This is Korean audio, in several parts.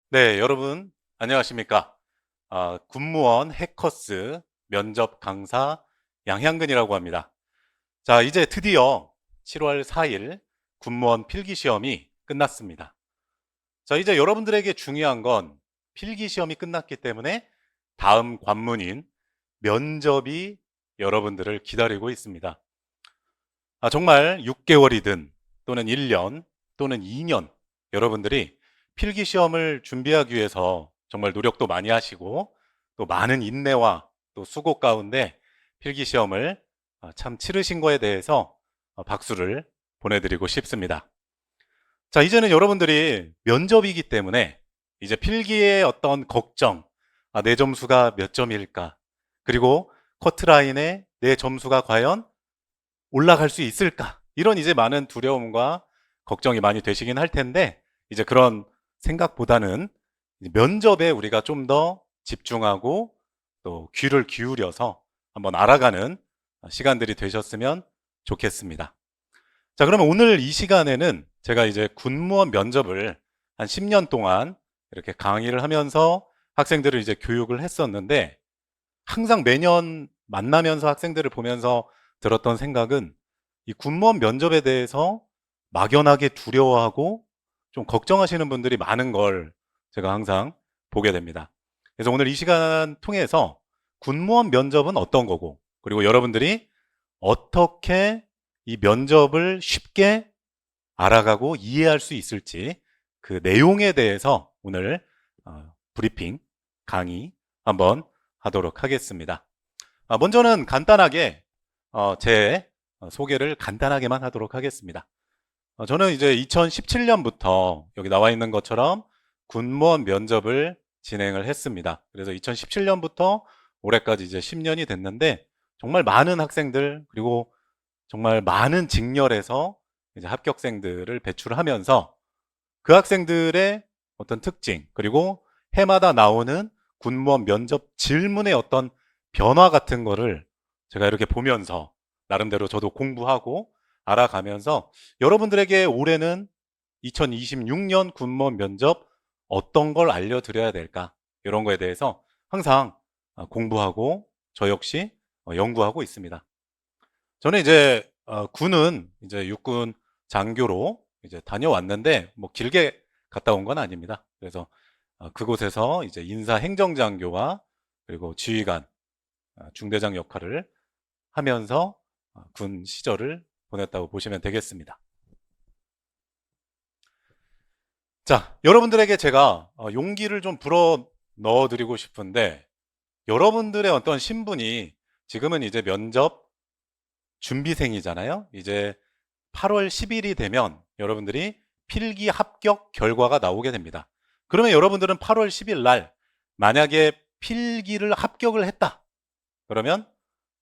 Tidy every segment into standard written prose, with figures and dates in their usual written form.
네, 여러분 안녕하십니까? 군무원 해커스 면접 강사 양향근이라고 합니다. 자, 이제 드디어 7월 4일 군무원 필기시험이 끝났습니다. 자, 이제 여러분들에게 중요한 건 필기시험이 끝났기 때문에 다음 관문인 면접이 여러분들을 기다리고 있습니다. 정말 6개월이든 또는 1년 또는 2년 여러분들이 필기시험을 준비하기 위해서 정말 노력도 많이 하시고 또 많은 인내와 또 수고 가운데 필기시험을 참 치르신 거에 대해서 박수를 보내드리고 싶습니다. 자, 이제는 여러분들이 면접이기 때문에 이제 필기의 어떤 걱정, 내 점수가 몇 점일까? 그리고 커트라인에 내 점수가 과연 올라갈 수 있을까? 이런 이제 많은 두려움과 걱정이 많이 되시긴 할 텐데, 이제 그런 생각보다는 면접에 우리가 좀 더 집중하고 또 귀를 기울여서 한번 알아가는 시간들이 되셨으면 좋겠습니다. 자, 그러면 오늘 이 시간에는 제가 이제 군무원 면접을 한 10년 동안 이렇게 강의를 하면서 학생들을 이제 교육을 했었는데, 항상 매년 만나면서 학생들을 보면서 들었던 생각은 이 군무원 면접에 대해서 막연하게 두려워하고 좀 걱정하시는 분들이 많은 걸 제가 항상 보게 됩니다. 그래서 오늘 이 시간 통해서 군무원 면접은 어떤 거고, 그리고 여러분들이 어떻게 이 면접을 쉽게 알아가고 이해할 수 있을지 그 내용에 대해서 오늘 브리핑, 강의 한번 하도록 하겠습니다. 먼저는 간단하게 제 소개를 간단하게만 하도록 하겠습니다. 저는 이제 2017년부터 여기 나와 있는 것처럼 군무원 면접을 진행을 했습니다. 그래서 2017년부터 올해까지 이제 10년이 됐는데 정말 많은 학생들 그리고 정말 많은 직렬에서 이제 합격생들을 배출하면서 그 학생들의 어떤 특징 그리고 해마다 나오는 군무원 면접 질문의 어떤 변화 같은 거를 제가 이렇게 보면서 나름대로 저도 공부하고 알아가면서 여러분들에게 올해는 2026년 군무원 면접 어떤 걸 알려드려야 될까 이런 거에 대해서 항상 공부하고 저 역시 연구하고 있습니다. 저는 이제 군은 이제 육군 장교로 이제 다녀왔는데 뭐 길게 갔다 온 건 아닙니다. 그래서 그곳에서 이제 인사 행정장교와 그리고 지휘관, 중대장 역할을 하면서 군 시절을 보냈다고 보시면 되겠습니다. 자, 여러분들에게 제가 용기를 좀 불어 넣어드리고 싶은데 여러분들의 어떤 신분이 지금은 이제 면접 준비생이잖아요. 이제 8월 10일이 되면 여러분들이 필기 합격 결과가 나오게 됩니다. 그러면 여러분들은 8월 10일 날 만약에 필기를 합격을 했다. 그러면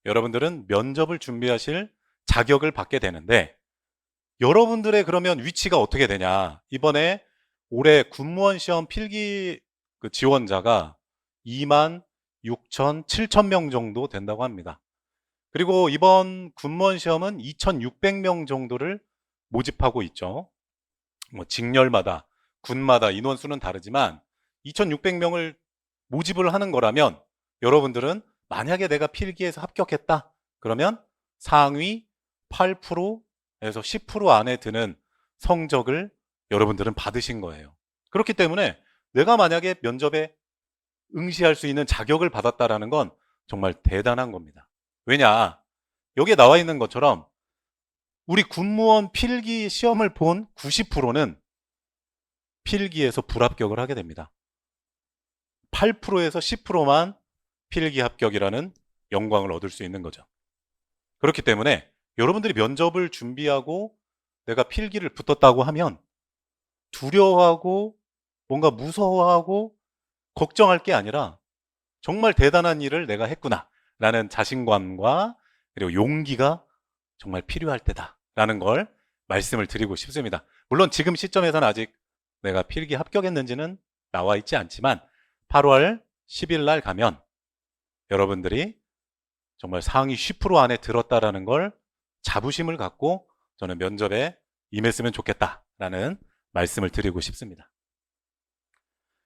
여러분들은 면접을 준비하실 자격을 받게 되는데 여러분들의 그러면 위치가 어떻게 되냐? 이번에 올해 군무원 시험 필기 그 지원자가 2만 6천, 7천 명 정도 된다고 합니다. 그리고 이번 군무원 시험은 2,600명 정도를 모집하고 있죠. 뭐 직렬마다, 군마다 인원수는 다르지만 2,600명을 모집을 하는 거라면 여러분들은 만약에 내가 필기에서 합격했다. 그러면 상위 8%에서 10% 안에 드는 성적을 여러분들은 받으신 거예요. 그렇기 때문에 내가 만약에 면접에 응시할 수 있는 자격을 받았다라는 건 정말 대단한 겁니다. 왜냐? 여기에 나와 있는 것처럼 우리 군무원 필기 시험을 본 90%는 필기에서 불합격을 하게 됩니다. 8%에서 10%만 필기 합격이라는 영광을 얻을 수 있는 거죠. 그렇기 때문에 여러분들이 면접을 준비하고 내가 필기를 붙었다고 하면 두려워하고 뭔가 무서워하고 걱정할 게 아니라 정말 대단한 일을 내가 했구나 라는 자신감과 그리고 용기가 정말 필요할 때다라는 걸 말씀을 드리고 싶습니다. 물론 지금 시점에서는 아직 내가 필기 합격했는지는 나와 있지 않지만 8월 10일 날 가면 여러분들이 정말 상위 10% 안에 들었다라는 걸 자부심을 갖고 저는 면접에 임했으면 좋겠다라는 말씀을 드리고 싶습니다.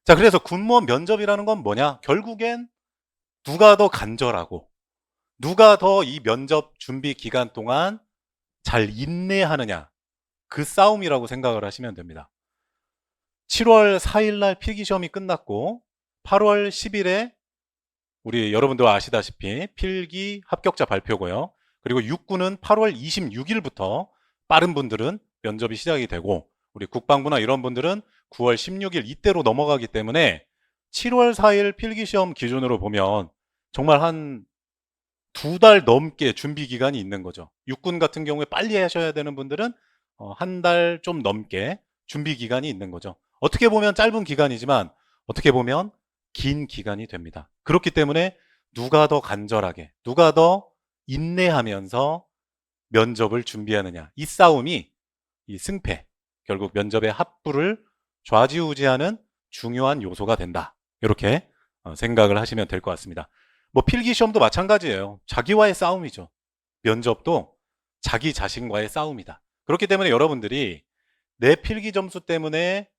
자, 그래서 군무원 면접이라는 건 뭐냐? 결국엔 누가 더 간절하고 누가 더 이 면접 준비 기간 동안 잘 인내하느냐, 그 싸움이라고 생각을 하시면 됩니다. 7월 4일 날 필기시험이 끝났고 8월 10일에 우리 여러분도 아시다시피 필기 합격자 발표고요. 그리고 육군은 8월 26일부터 빠른 분들은 면접이 시작이 되고 우리 국방부나 이런 분들은 9월 16일 이때로 넘어가기 때문에 7월 4일 필기시험 기준으로 보면 정말 한 2달 넘게 준비 기간이 있는 거죠. 육군 같은 경우에 빨리 하셔야 되는 분들은 한 달 좀 넘게 준비 기간이 있는 거죠. 어떻게 보면 짧은 기간이지만 어떻게 보면 긴 기간이 됩니다. 그렇기 때문에 누가 더 간절하게, 누가 더 인내하면서 면접을 준비하느냐, 이 싸움이 이 승패, 결국 면접의 합부를 좌지우지하는 중요한 요소가 된다. 이렇게 생각을 하시면 될 것 같습니다. 뭐 필기시험도 마찬가지예요. 자기와의 싸움이죠. 면접도 자기 자신과의 싸움이다. 그렇기 때문에 여러분들이 내 필기 점수 때문에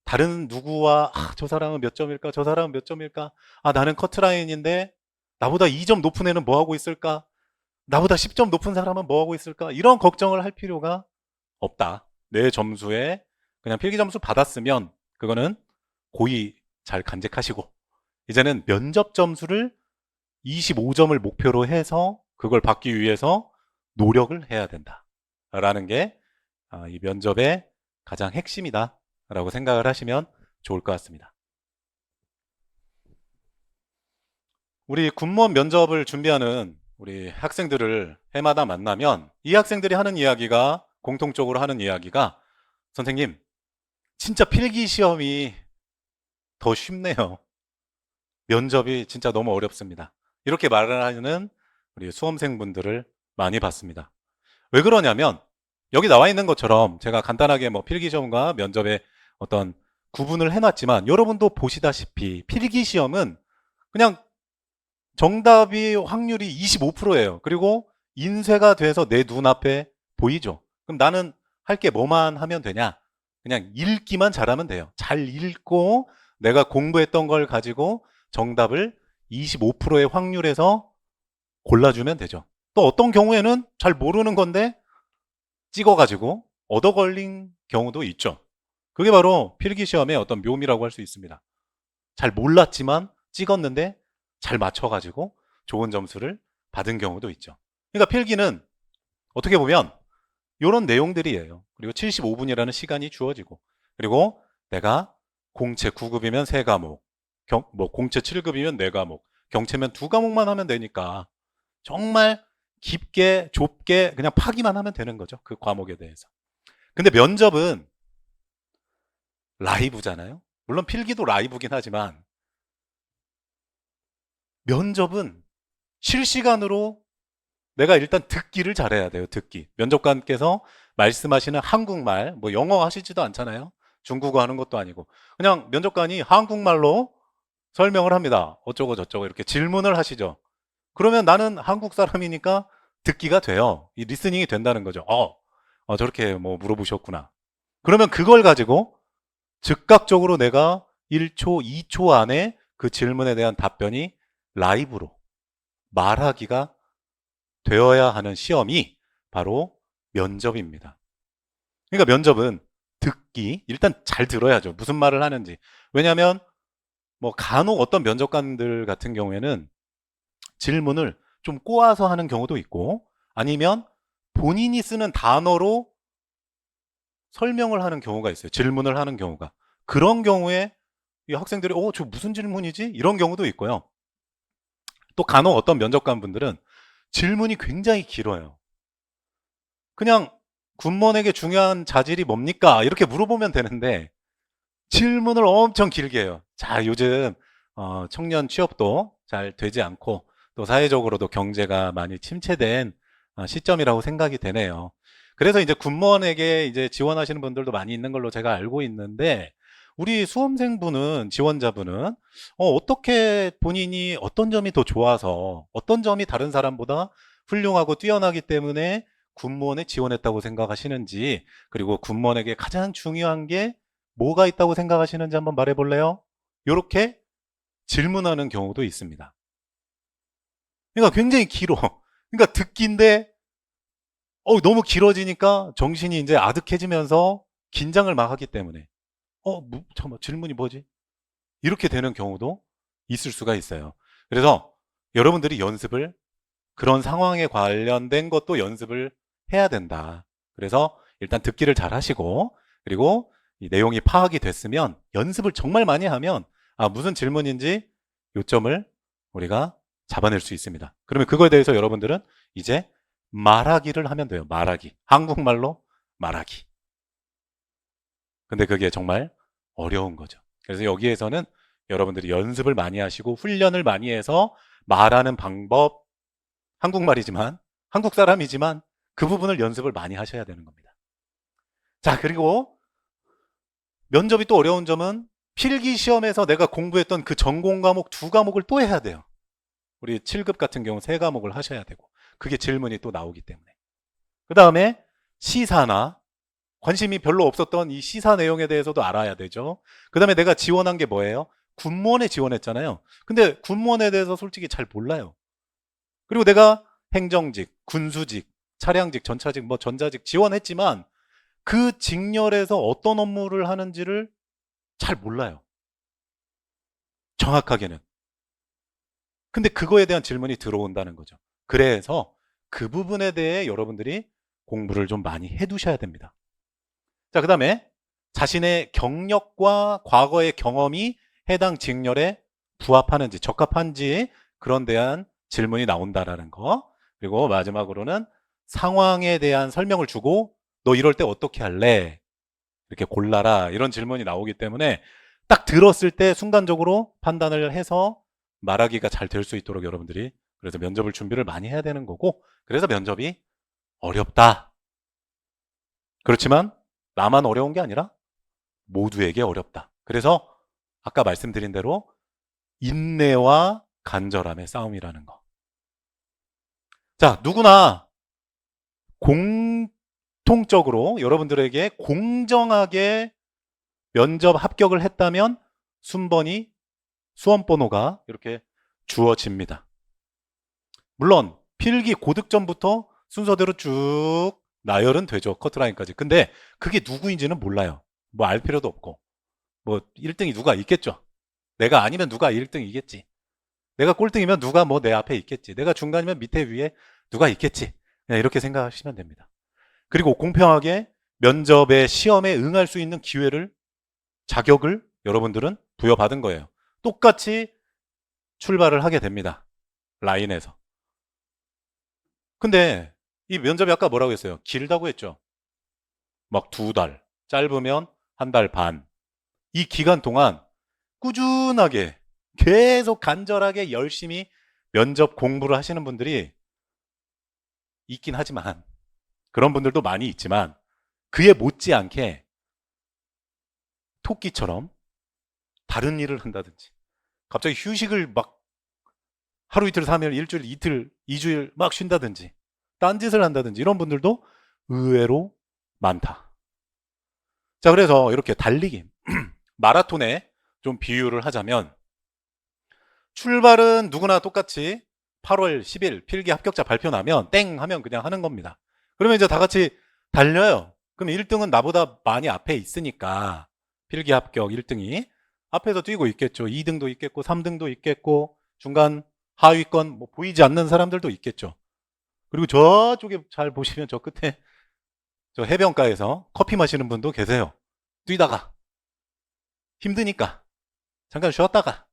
다른 누구와 저 사람은 몇 점일까? 저 사람은 몇 점일까? 나는 커트라인인데 나보다 2점 높은 애는 뭐 하고 있을까? 나보다 10점 높은 사람은 뭐 하고 있을까? 이런 걱정을 할 필요가 없다. 내 점수에 그냥 필기 점수 받았으면 그거는 고의 잘 간직하시고 이제는 면접 점수를 25점을 목표로 해서 그걸 받기 위해서 노력을 해야 된다. 라는 게 이 면접의 가장 핵심이다. 라고 생각을 하시면 좋을 것 같습니다. 우리 군무원 면접을 준비하는 우리 학생들을 해마다 만나면 이 학생들이 하는 이야기가 공통적으로 하는 이야기가 선생님, 진짜 필기 시험이 더 쉽네요. 면접이 진짜 너무 어렵습니다. 이렇게 말을 하는 우리 수험생분들을 많이 봤습니다. 왜 그러냐면 여기 나와 있는 것처럼 제가 간단하게 뭐 필기시험과 면접의 어떤 구분을 해놨지만 여러분도 보시다시피 필기시험은 그냥 정답이 확률이 25%예요. 그리고 인쇄가 돼서 내 눈앞에 보이죠. 그럼 나는 할 게 뭐만 하면 되냐? 그냥 읽기만 잘하면 돼요. 잘 읽고 내가 공부했던 걸 가지고 정답을 25%의 확률에서 골라주면 되죠. 또 어떤 경우에는 잘 모르는 건데 찍어가지고 얻어 걸린 경우도 있죠. 그게 바로 필기시험의 어떤 묘미라고 할 수 있습니다. 잘 몰랐지만 찍었는데 잘 맞춰가지고 좋은 점수를 받은 경우도 있죠. 그러니까 필기는 어떻게 보면 이런 내용들이에요. 그리고 75분이라는 시간이 주어지고 그리고 내가 공채 9급이면 3과목, 뭐 공채 7급이면 4과목, 경채면 2과목만 하면 되니까 정말 깊게 좁게 그냥 파기만 하면 되는 거죠. 그 과목에 대해서. 근데 면접은 라이브잖아요. 물론 필기도 라이브긴 하지만 면접은 실시간으로 내가 일단 듣기를 잘해야 돼요. 듣기. 면접관께서 말씀하시는 한국말, 뭐 영어 하시지도 않잖아요. 중국어 하는 것도 아니고 그냥 면접관이 한국말로 설명을 합니다. 어쩌고 저쩌고 이렇게 질문을 하시죠. 그러면 나는 한국 사람이니까 듣기가 돼요. 이 리스닝이 된다는 거죠. 저렇게 뭐 물어보셨구나. 그러면 그걸 가지고 즉각적으로 내가 1초, 2초 안에 그 질문에 대한 답변이 라이브로 말하기가 되어야 하는 시험이 바로 면접입니다. 그러니까 면접은 듣기, 일단 잘 들어야죠. 무슨 말을 하는지. 왜냐하면 뭐 간혹 어떤 면접관들 같은 경우에는 질문을 좀 꼬아서 하는 경우도 있고 아니면 본인이 쓰는 단어로 설명을 하는 경우가 있어요. 질문을 하는 경우가. 그런 경우에 이 학생들이 저 무슨 질문이지? 이런 경우도 있고요. 또 간혹 어떤 면접관 분들은 질문이 굉장히 길어요. 그냥 군무원에게 중요한 자질이 뭡니까? 이렇게 물어보면 되는데 질문을 엄청 길게 해요. 자, 요즘 청년 취업도 잘 되지 않고 또 사회적으로도 경제가 많이 침체된 시점이라고 생각이 되네요. 그래서 이제 군무원에게 이제 지원하시는 분들도 많이 있는 걸로 제가 알고 있는데 우리 수험생분은 지원자분은 어떻게 본인이 어떤 점이 더 좋아서 어떤 점이 다른 사람보다 훌륭하고 뛰어나기 때문에 군무원에 지원했다고 생각하시는지 그리고 군무원에게 가장 중요한 게 뭐가 있다고 생각하시는지 한번 말해 볼래요? 이렇게 질문하는 경우도 있습니다. 그러니까 굉장히 길어. 그러니까 듣기인데 너무 길어지니까 정신이 이제 아득해지면서 긴장을 막 하기 때문에 잠깐만, 질문이 뭐지? 이렇게 되는 경우도 있을 수가 있어요. 그래서 여러분들이 연습을, 그런 상황에 관련된 것도 연습을 해야 된다. 그래서 일단 듣기를 잘 하시고, 그리고 이 내용이 파악이 됐으면 연습을 정말 많이 하면 무슨 질문인지 요점을 우리가 잡아낼 수 있습니다. 그러면 그거에 대해서 여러분들은 이제 말하기를 하면 돼요. 말하기. 한국말로 말하기. 근데 그게 정말 어려운 거죠. 그래서 여기에서는 여러분들이 연습을 많이 하시고 훈련을 많이 해서 말하는 방법, 한국말이지만, 한국 사람이지만 그 부분을 연습을 많이 하셔야 되는 겁니다. 자, 그리고 면접이 또 어려운 점은 필기 시험에서 내가 공부했던 그 전공 과목 2과목을 또 해야 돼요. 우리 7급 같은 경우 3과목을 하셔야 되고, 그게 질문이 또 나오기 때문에. 그 다음에 시사나 관심이 별로 없었던 이 시사 내용에 대해서도 알아야 되죠. 그 다음에 내가 지원한 게 뭐예요? 군무원에 지원했잖아요. 근데 군무원에 대해서 솔직히 잘 몰라요. 그리고 내가 행정직, 군수직, 차량직, 전차직, 전자직 지원했지만 그 직렬에서 어떤 업무를 하는지를 잘 몰라요. 정확하게는. 근데 그거에 대한 질문이 들어온다는 거죠. 그래서 그 부분에 대해 여러분들이 공부를 좀 많이 해두셔야 됩니다. 자, 그 다음에 자신의 경력과 과거의 경험이 해당 직렬에 부합하는지, 적합한지 그런 대한 질문이 나온다라는 거. 그리고 마지막으로는 상황에 대한 설명을 주고 너 이럴 때 어떻게 할래? 이렇게 골라라. 이런 질문이 나오기 때문에 딱 들었을 때 순간적으로 판단을 해서 말하기가 잘 될 수 있도록 여러분들이 그래서 면접을 준비를 많이 해야 되는 거고, 그래서 면접이 어렵다. 그렇지만 나만 어려운 게 아니라 모두에게 어렵다. 그래서 아까 말씀드린 대로 인내와 간절함의 싸움이라는 거. 자, 누구나 공통적으로 여러분들에게 공정하게 면접 합격을 했다면 순번이, 수험번호가 이렇게 주어집니다. 물론 필기 고득점부터 순서대로 쭉 나열은 되죠. 커트라인까지. 근데 그게 누구인지는 몰라요. 뭐 알 필요도 없고. 뭐 1등이 누가 있겠죠. 내가 아니면 누가 1등이겠지. 내가 꼴등이면 누가 뭐 내 앞에 있겠지. 내가 중간이면 밑에 위에 누가 있겠지. 그냥 이렇게 생각하시면 됩니다. 그리고 공평하게 면접에 시험에 응할 수 있는 기회를, 자격을 여러분들은 부여받은 거예요. 똑같이 출발을 하게 됩니다. 라인에서. 근데 이 면접이 아까 뭐라고 했어요? 길다고 했죠. 막 2달, 짧으면 1달 반. 이 기간 동안 꾸준하게 계속 간절하게 열심히 면접 공부를 하시는 분들이 있긴 하지만, 그런 분들도 많이 있지만 그에 못지않게 토끼처럼 다른 일을 한다든지 갑자기 휴식을 막 하루 이틀 3일 일주일 이틀 2주일 막 쉰다든지 딴짓을 한다든지 이런 분들도 의외로 많다. 자, 그래서 이렇게 달리기 마라톤에 좀 비유를 하자면 출발은 누구나 똑같이 8월 10일 필기 합격자 발표 나면 땡 하면 그냥 하는 겁니다. 그러면 이제 다 같이 달려요. 그럼 1등은 나보다 많이 앞에 있으니까 필기 합격 1등이 앞에서 뛰고 있겠죠. 2등도 있겠고 3등도 있겠고 중간 하위권 보이지 않는 사람들도 있겠죠. 그리고 저쪽에 잘 보시면 저 끝에 저 해변가에서 커피 마시는 분도 계세요. 뛰다가 힘드니까 잠깐 쉬었다가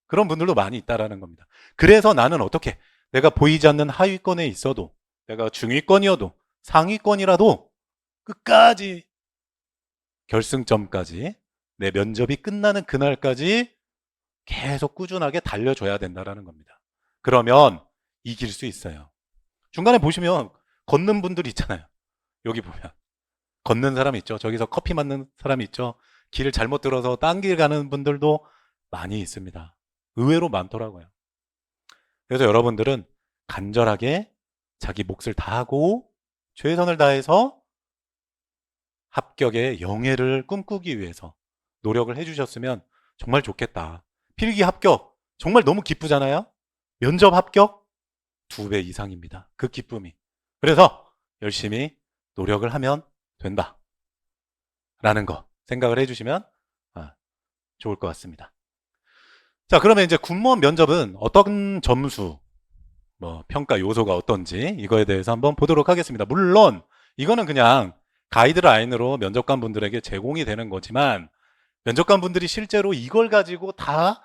그런 분들도 많이 있다라는 겁니다. 그래서 나는 어떻게 내가 보이지 않는 하위권에 있어도 내가 중위권이어도 상위권이라도 끝까지 결승점까지 내 면접이 끝나는 그날까지 계속 꾸준하게 달려줘야 된다라는 겁니다. 그러면 이길 수 있어요. 중간에 보시면 걷는 분들이 있잖아요. 여기 보면 걷는 사람 있죠. 저기서 커피 맞는 사람 있죠. 길을 잘못 들어서 딴 길 가는 분들도 많이 있습니다. 의외로 많더라고요. 그래서 여러분들은 간절하게 자기 몫을 다하고 최선을 다해서 합격의 영예를 꿈꾸기 위해서 노력을 해주셨으면 정말 좋겠다. 필기 합격 정말 너무 기쁘잖아요. 면접 합격 2배 이상입니다. 그 기쁨이. 그래서 열심히 노력을 하면 된다 라는 거 생각을 해주시면 좋을 것 같습니다. 자, 그러면 이제 군무원 면접은 어떤 점수, 평가 요소가 어떤지 이거에 대해서 한번 보도록 하겠습니다. 물론 이거는 그냥 가이드라인으로 면접관 분들에게 제공이 되는 거지만 면접관 분들이 실제로 이걸 가지고 다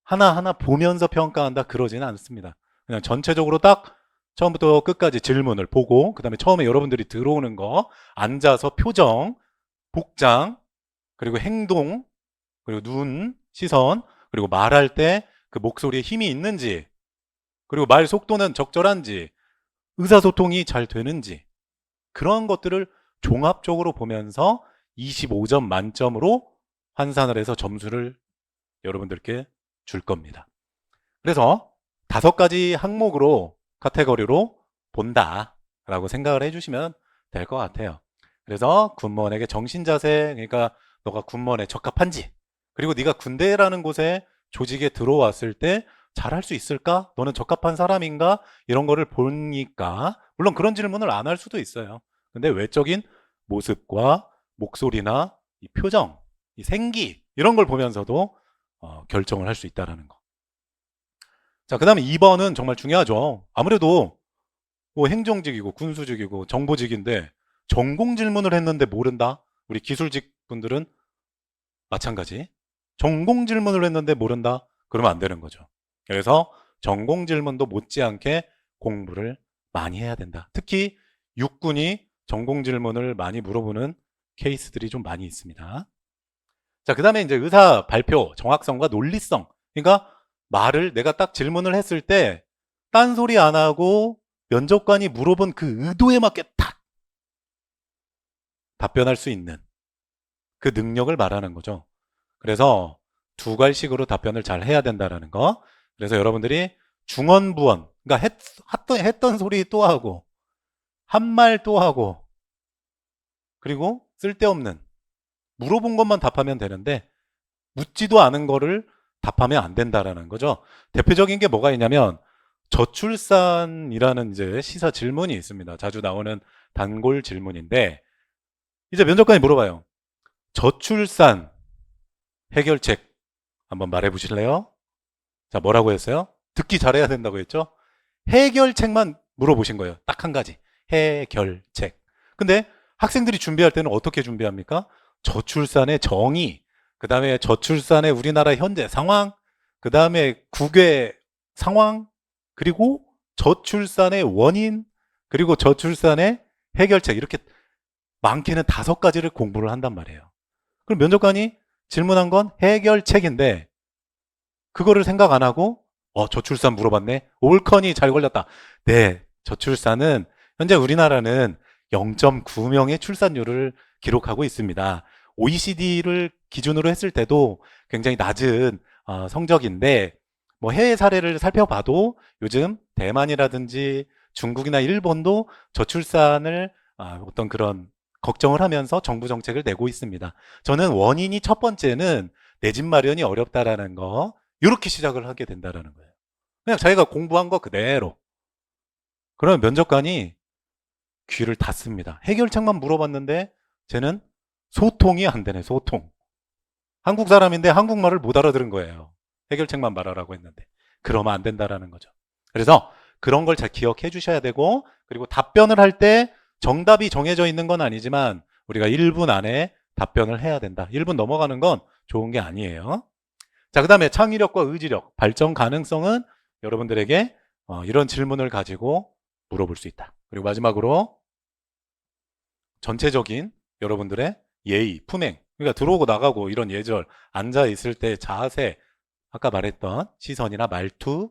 하나하나 보면서 평가한다 그러지는 않습니다. 그냥 전체적으로 딱 처음부터 끝까지 질문을 보고 그 다음에 처음에 여러분들이 들어오는 거 앉아서 표정, 복장, 그리고 행동, 그리고 눈, 시선, 그리고 말할 때 그 목소리에 힘이 있는지, 그리고 말 속도는 적절한지, 의사소통이 잘 되는지 그런 것들을 종합적으로 보면서 25점 만점으로 환산을 해서 점수를 여러분들께 줄 겁니다. 그래서 5가지 항목으로 카테고리로 본다라고 생각을 해주시면 될 것 같아요. 그래서 군무원에게 정신자세, 그러니까 너가 군무원에 적합한지, 그리고 네가 군대라는 곳에 조직에 들어왔을 때 잘할 수 있을까? 너는 적합한 사람인가? 이런 거를 보니까 물론 그런 질문을 안 할 수도 있어요. 근데 외적인 모습과 목소리나 이 표정, 이 생기 이런 걸 보면서도 결정을 할 수 있다는 거. 자, 그 다음에 2번은 정말 중요하죠. 아무래도 뭐 행정직이고 군수직이고 정보직인데 전공 질문을 했는데 모른다? 우리 기술직 분들은 마찬가지. 전공 질문을 했는데 모른다? 그러면 안 되는 거죠. 그래서 전공 질문도 못지않게 공부를 많이 해야 된다. 특히 육군이 전공 질문을 많이 물어보는 케이스들이 좀 많이 있습니다. 자, 그 다음에 이제 의사 발표 정확성과 논리성. 그러니까 말을 내가 딱 질문을 했을 때 딴소리 안 하고 면접관이 물어본 그 의도에 맞게 딱 답변할 수 있는 그 능력을 말하는 거죠. 그래서 2갈식으로 답변을 잘 해야 된다는 거. 그래서 여러분들이 중언부언, 그러니까 했던 소리 또 하고 한 말 또 하고 그리고 쓸데없는 물어본 것만 답하면 되는데 묻지도 않은 거를 답하면 안 된다라는 거죠. 대표적인 게 뭐가 있냐면 저출산이라는 이제 시사 질문이 있습니다. 자주 나오는 단골 질문인데 이제 면접관이 물어봐요. 저출산 해결책 한번 말해 보실래요? 자, 뭐라고 했어요? 듣기 잘해야 된다고 했죠? 해결책만 물어보신 거예요. 딱 한 가지. 해결책. 근데 학생들이 준비할 때는 어떻게 준비합니까? 저출산의 정의, 그 다음에 저출산의 우리나라 현재 상황, 그 다음에 국외 상황, 그리고 저출산의 원인, 그리고 저출산의 해결책. 이렇게 많게는 5가지를 공부를 한단 말이에요. 그럼 면접관이 질문한 건 해결책인데 그거를 생각 안 하고 저출산 물어봤네. 올커니 잘 걸렸다. 네, 저출산은 현재 우리나라는 0.9명의 출산율을 기록하고 있습니다. OECD를 기준으로 했을 때도 굉장히 낮은 성적인데 뭐 해외 사례를 살펴봐도 요즘 대만이라든지 중국이나 일본도 저출산을 어떤 그런 걱정을 하면서 정부 정책을 내고 있습니다. 저는 원인이 첫 번째는 내 집 마련이 어렵다라는 거 이렇게 시작을 하게 된다라는 거예요. 그냥 자기가 공부한 거 그대로. 그러면 면접관이 귀를 닫습니다. 해결책만 물어봤는데 쟤는 소통이 안 되네. 소통. 한국 사람인데 한국말을 못 알아들은 거예요. 해결책만 말하라고 했는데. 그러면 안 된다라는 거죠. 그래서 그런 걸 잘 기억해 주셔야 되고 그리고 답변을 할 때 정답이 정해져 있는 건 아니지만 우리가 1분 안에 답변을 해야 된다. 1분 넘어가는 건 좋은 게 아니에요. 자, 그 다음에 창의력과 의지력, 발전 가능성은 여러분들에게 이런 질문을 가지고 물어볼 수 있다. 그리고 마지막으로 전체적인 여러분들의 예의, 품행, 그러니까 들어오고 나가고 이런 예절, 앉아 있을 때 자세, 아까 말했던 시선이나 말투,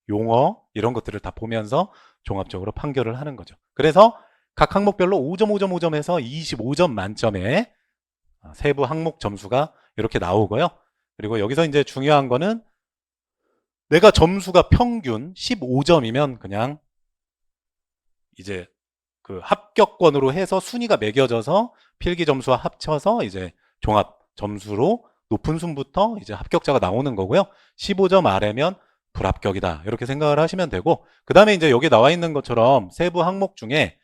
용어 이런 것들을 다 보면서 종합적으로 판결을 하는 거죠. 그래서 각 항목별로 5점, 5점, 5점에서 25점 만점에 세부 항목 점수가 이렇게 나오고요. 그리고 여기서 이제 중요한 거는 내가 점수가 평균 15점이면 그냥 이제 그 합격권으로 해서 순위가 매겨져서 필기 점수와 합쳐서 이제 종합 점수로 높은 순부터 이제 합격자가 나오는 거고요. 15점 아래면 불합격이다. 이렇게 생각을 하시면 되고, 그 다음에 이제 여기 나와 있는 것처럼 세부 항목 중에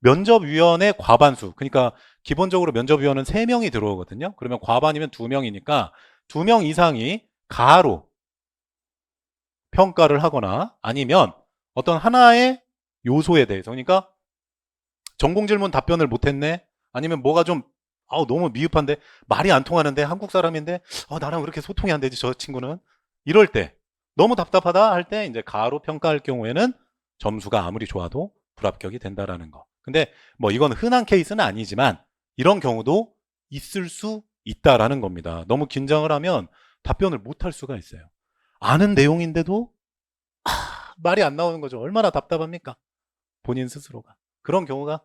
면접위원의 과반수, 그러니까 기본적으로 면접위원은 3명이 들어오거든요. 그러면 과반이면 2명이니까 2명 이상이 가로 평가를 하거나 아니면 어떤 하나의 요소에 대해서, 그러니까 전공 질문 답변을 못했네, 아니면 뭐가 좀 너무 미흡한데, 말이 안 통하는데, 한국 사람인데 나랑 그렇게 소통이 안 되지 저 친구는, 이럴 때 너무 답답하다 할 때 이제 가로 평가할 경우에는 점수가 아무리 좋아도 불합격이 된다라는 거. 근데 뭐 이건 흔한 케이스는 아니지만 이런 경우도 있을 수 있다라는 겁니다. 너무 긴장을 하면 답변을 못 할 수가 있어요. 아는 내용인데도 말이 안 나오는 거죠. 얼마나 답답합니까? 본인 스스로가. 그런 경우가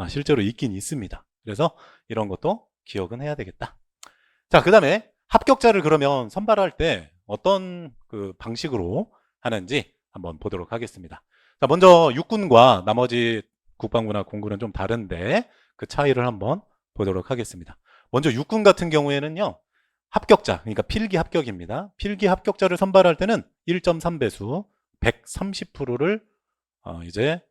실제로 있긴 있습니다. 그래서 이런 것도 기억은 해야 되겠다. 자, 그 다음에 합격자를 그러면 선발할 때 어떤 그 방식으로 하는지 한번 보도록 하겠습니다. 자, 먼저 육군과 나머지 국방부나 공군은 좀 다른데 그 차이를 한번 보도록 하겠습니다. 먼저 육군 같은 경우에는요, 합격자, 그러니까 필기 합격입니다. 필기 합격자를 선발할 때는 1.3배수 130%를 이제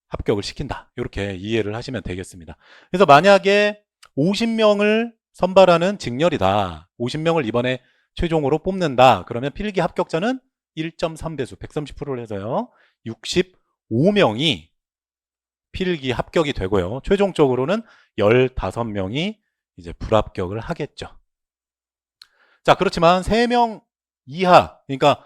합격을 시킨다. 이렇게 이해를 하시면 되겠습니다. 그래서 만약에 50명을 선발하는 직렬이다. 50명을 이번에 최종으로 뽑는다. 그러면 필기 합격자는 1.3배수 130%를 해서요. 65명이 필기 합격이 되고요. 최종적으로는 15명이 이제 불합격을 하겠죠. 자, 그렇지만 3명 이하, 그러니까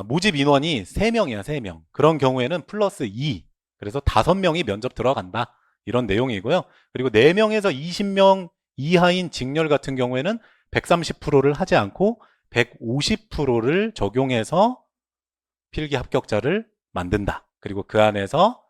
모집 인원이 3명이야, 3명. 그런 경우에는 플러스 2. 그래서 5명이 면접 들어간다. 이런 내용이고요. 그리고 4명에서 20명 이하인 직렬 같은 경우에는 130%를 하지 않고 150%를 적용해서 필기 합격자를 만든다. 그리고 그 안에서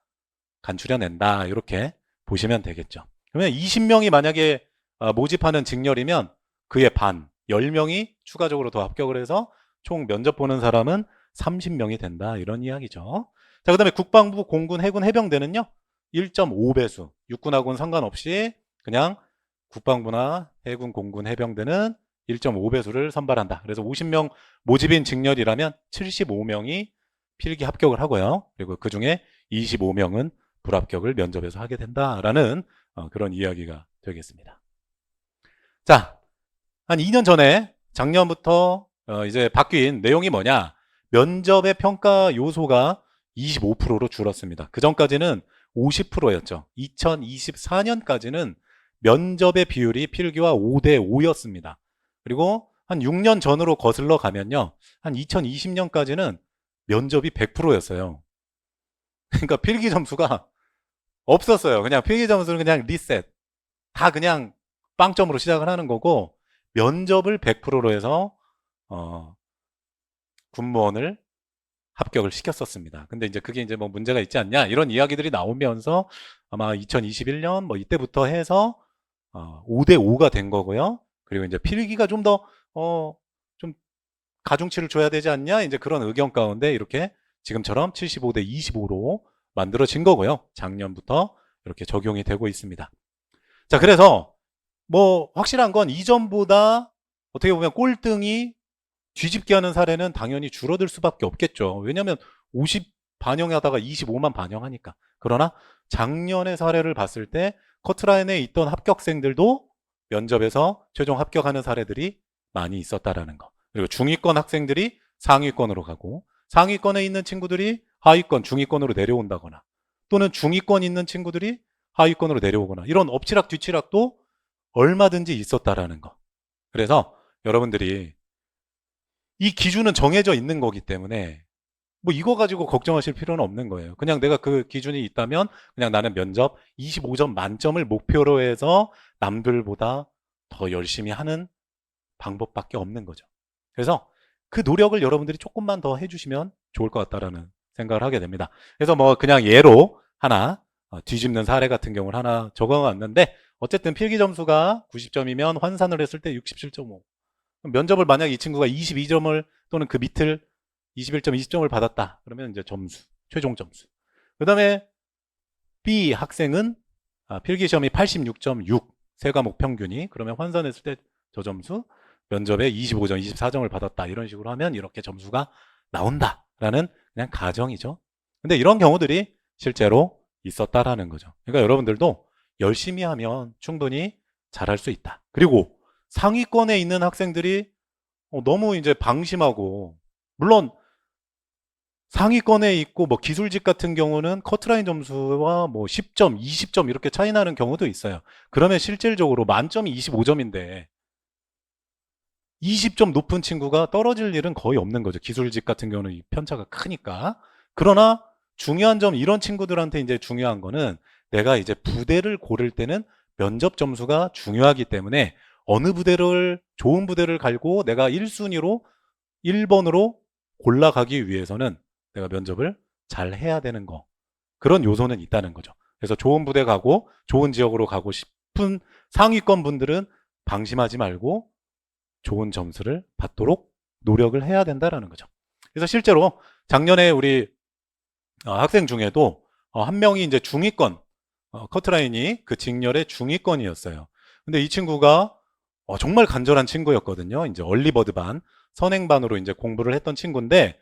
간추려낸다. 이렇게 보시면 되겠죠. 그러면 20명이 만약에 모집하는 직렬이면 그의 반, 10명이 추가적으로 더 합격을 해서 총 면접 보는 사람은 30명이 된다. 이런 이야기죠. 자, 그 다음에 국방부, 공군, 해군, 해병대는요, 1.5배수. 육군하고는 상관없이 그냥 국방부나 해군, 공군, 해병대는 1.5배수를 선발한다. 그래서 50명 모집인 직렬이라면 75명이 필기 합격을 하고요. 그리고 그 중에 25명은 불합격을 면접에서 하게 된다라는 그런 이야기가 되겠습니다. 자, 한 2년 전에 작년부터 이제 바뀐 내용이 뭐냐? 면접의 평가 요소가 25%로 줄었습니다. 그 전까지는 50%였죠. 2024년까지는 면접의 비율이 필기와 5대 5였습니다. 그리고 한 6년 전으로 거슬러 가면요, 한 2020년까지는 면접이 100%였어요. 그러니까 필기 점수가 없었어요. 그냥 필기 점수는 그냥 리셋. 다 그냥 빵점으로 시작을 하는 거고, 면접을 100%로 해서 군무원을 합격을 시켰었습니다. 근데 이제 그게 이제 뭐 문제가 있지 않냐, 이런 이야기들이 나오면서 아마 2021년 뭐 이때부터 해서 5대 5가 된 거고요. 그리고 이제 필기가 좀 더 좀 가중치를 줘야 되지 않냐, 이제 그런 의견 가운데 이렇게 지금처럼 75대 25로 만들어진 거고요. 작년부터 이렇게 적용이 되고 있습니다. 자, 그래서 뭐 확실한 건 이전보다 어떻게 보면 꼴등이 뒤집게 하는 사례는 당연히 줄어들 수밖에 없겠죠. 왜냐하면 50 반영하다가 25만 반영하니까. 그러나 작년의 사례를 봤을 때 커트라인에 있던 합격생들도 면접에서 최종 합격하는 사례들이 많이 있었다라는 거. 그리고 중위권 학생들이 상위권으로 가고, 상위권에 있는 친구들이 하위권, 중위권으로 내려온다거나, 또는 중위권 있는 친구들이 하위권으로 내려오거나, 이런 엎치락 뒤치락도 얼마든지 있었다라는 거. 그래서 여러분들이 이 기준은 정해져 있는 거기 때문에 뭐 이거 가지고 걱정하실 필요는 없는 거예요. 그냥 내가 그 기준이 있다면 그냥 나는 면접 25점 만점을 목표로 해서 남들보다 더 열심히 하는 방법밖에 없는 거죠. 그래서 그 노력을 여러분들이 조금만 더 해주시면 좋을 것 같다라는 생각을 하게 됩니다. 그래서 뭐 그냥 예로 하나 뒤집는 사례 같은 경우를 하나 적어왔는데, 어쨌든 필기 점수가 90점이면 환산을 했을 때 67.5. 면접을 만약 이 친구가 22점을 또는 그 밑을 21점, 20점을 받았다. 그러면 이제 점수, 최종 점수. 그 다음에 B 학생은 필기 시험이 86.6, 세 과목 평균이. 그러면 환산했을 때 저 점수. 면접에 25점, 24점을 받았다. 이런 식으로 하면 이렇게 점수가 나온다라는 그냥 가정이죠. 근데 이런 경우들이 실제로 있었다라는 거죠. 그러니까 여러분들도 열심히 하면 충분히 잘할 수 있다. 그리고 상위권에 있는 학생들이 너무 이제 방심하고, 물론 상위권에 있고 뭐 기술직 같은 경우는 커트라인 점수와 뭐 10점, 20점 이렇게 차이 나는 경우도 있어요. 그러면 실질적으로 만점이 25점인데 20점 높은 친구가 떨어질 일은 거의 없는 거죠. 기술직 같은 경우는 이 편차가 크니까. 그러나 중요한 점, 이런 친구들한테 이제 중요한 거는 내가 이제 부대를 고를 때는 면접 점수가 중요하기 때문에 어느 부대를, 좋은 부대를 갈고 내가 1순위로 1번으로 골라가기 위해서는 내가 면접을 잘 해야 되는 거. 그런 요소는 있다는 거죠. 그래서 좋은 부대 가고 좋은 지역으로 가고 싶은 상위권 분들은 방심하지 말고 좋은 점수를 받도록 노력을 해야 된다라는 거죠. 그래서 실제로 작년에 우리 학생 중에도 한 명이 이제 중위권, 커트라인이 그 직렬의 중위권이었어요. 근데 이 친구가 정말 간절한 친구였거든요. 이제 얼리버드 반, 선행반으로 이제 공부를 했던 친구인데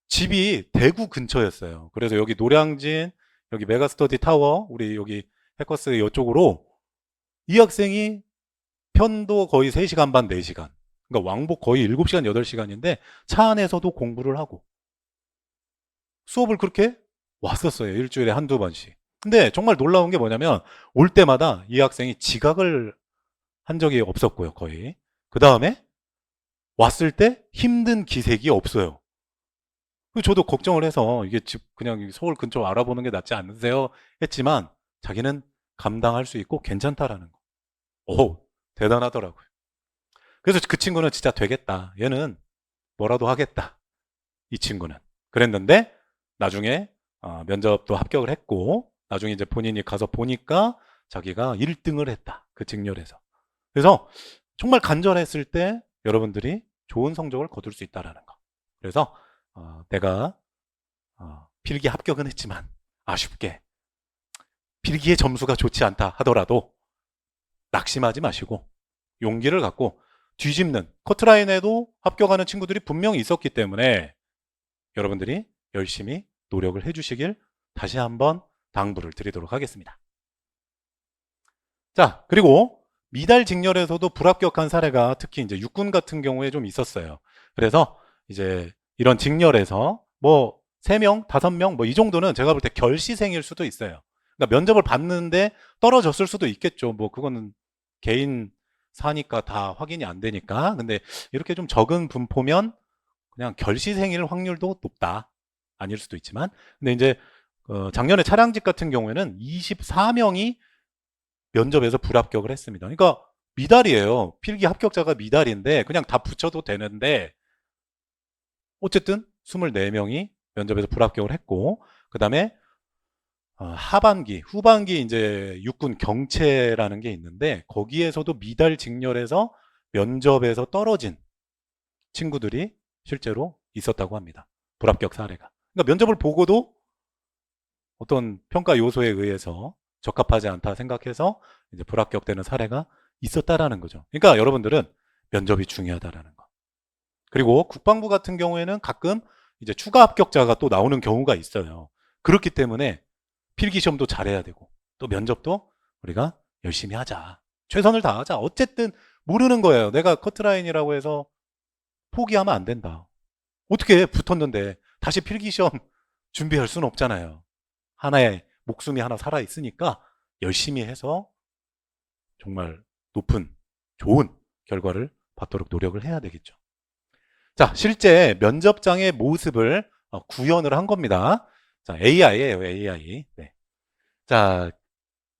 집이 대구 근처였어요. 그래서 여기 노량진, 여기 메가스터디 타워, 우리 여기 해커스 이쪽으로 이 학생이 편도 거의 3시간 반, 4시간. 그러니까 왕복 거의 7시간, 8시간인데 차 안에서도 공부를 하고 수업을 그렇게 왔었어요. 일주일에 한두 번씩. 근데 정말 놀라운 게 뭐냐면 올 때마다 이 학생이 지각을 한 적이 없었고요, 거의. 그 다음에 왔을 때 힘든 기색이 없어요. 저도 걱정을 해서 이게 집 그냥 서울 근처 알아보는 게 낫지 않으세요? 했지만 자기는 감당할 수 있고 괜찮다라는 거. 오, 대단하더라고요. 그래서 그 친구는 진짜 되겠다. 얘는 뭐라도 하겠다. 이 친구는. 그랬는데 나중에 면접도 합격을 했고 나중에 이제 본인이 가서 보니까 자기가 1등을 했다. 그 직렬에서. 그래서 정말 간절했을 때 여러분들이 좋은 성적을 거둘 수 있다라는 거. 그래서 내가 필기 합격은 했지만 아쉽게 필기의 점수가 좋지 않다 하더라도 낙심하지 마시고 용기를 갖고 뒤집는, 커트라인에도 합격하는 친구들이 분명히 있었기 때문에 여러분들이 열심히 노력을 해주시길 다시 한번 당부를 드리도록 하겠습니다. 자, 그리고 미달 직렬에서도 불합격한 사례가 특히 이제 육군 같은 경우에 좀 있었어요. 그래서 이제 이런 직렬에서 뭐 3명, 5명 뭐 이 정도는 제가 볼 때 결시생일 수도 있어요. 그러니까 면접을 봤는데 떨어졌을 수도 있겠죠. 뭐 그거는 개인 사니까 다 확인이 안 되니까. 근데 이렇게 좀 적은 분포면 그냥 결시생일 확률도 높다. 아닐 수도 있지만. 근데 이제 작년에 차량직 같은 경우에는 24명이 면접에서 불합격을 했습니다. 그러니까 미달이에요. 필기 합격자가 미달인데 그냥 다 붙여도 되는데 어쨌든 24명이 면접에서 불합격을 했고 그 다음에 하반기, 후반기 이제 육군 경체라는 게 있는데 거기에서도 미달 직렬에서 면접에서 떨어진 친구들이 실제로 있었다고 합니다. 불합격 사례가. 그러니까 면접을 보고도 어떤 평가 요소에 의해서 적합하지 않다 생각해서 이제 불합격되는 사례가 있었다라는 거죠. 그러니까 여러분들은 면접이 중요하다라는 거. 그리고 국방부 같은 경우에는 가끔 이제 추가 합격자가 또 나오는 경우가 있어요. 그렇기 때문에 필기시험도 잘해야 되고 또 면접도 우리가 열심히 하자. 최선을 다하자. 어쨌든 모르는 거예요. 내가 커트라인이라고 해서 포기하면 안 된다. 어떻게 붙었는데 다시 필기시험 준비할 수는 없잖아요. 하나의 목숨이 하나 살아있으니까 열심히 해서 정말 높은 좋은 결과를 받도록 노력을 해야 되겠죠. 자, 실제 면접장의 모습을 구현을 한 겁니다. 자, AI예요, AI. 네. 자,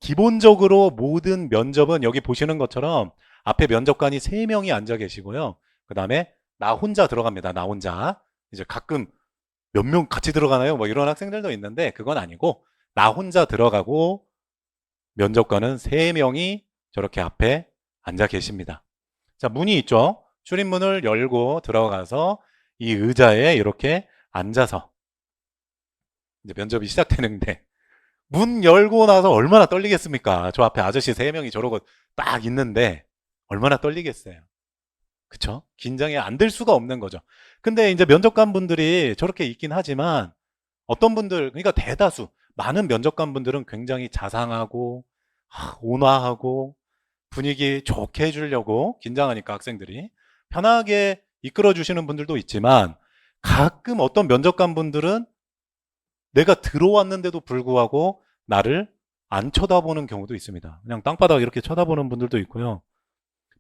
기본적으로 모든 면접은 여기 보시는 것처럼 앞에 면접관이 3명이 앉아 계시고요. 그 다음에 나 혼자 들어갑니다. 나 혼자. 이제 가끔 몇 명 같이 들어가나요? 뭐 이런 학생들도 있는데 그건 아니고 나 혼자 들어가고 면접관은 3명이 저렇게 앞에 앉아 계십니다. 자, 문이 있죠. 출입문을 열고 들어가서 이 의자에 이렇게 앉아서 이제 면접이 시작되는데 문 열고 나서 얼마나 떨리겠습니까? 저 앞에 아저씨 3명이 저러고 딱 있는데 얼마나 떨리겠어요. 그쵸? 긴장이 안 될 수가 없는 거죠. 근데 이제 면접관 분들이 저렇게 있긴 하지만 어떤 분들, 그러니까 대다수, 많은 면접관 분들은 굉장히 자상하고, 온화하고, 분위기 좋게 해주려고 긴장하니까 학생들이 편하게 이끌어 주시는 분들도 있지만 가끔 어떤 면접관 분들은 내가 들어왔는데도 불구하고 나를 안 쳐다보는 경우도 있습니다. 그냥 땅바닥 이렇게 쳐다보는 분들도 있고요.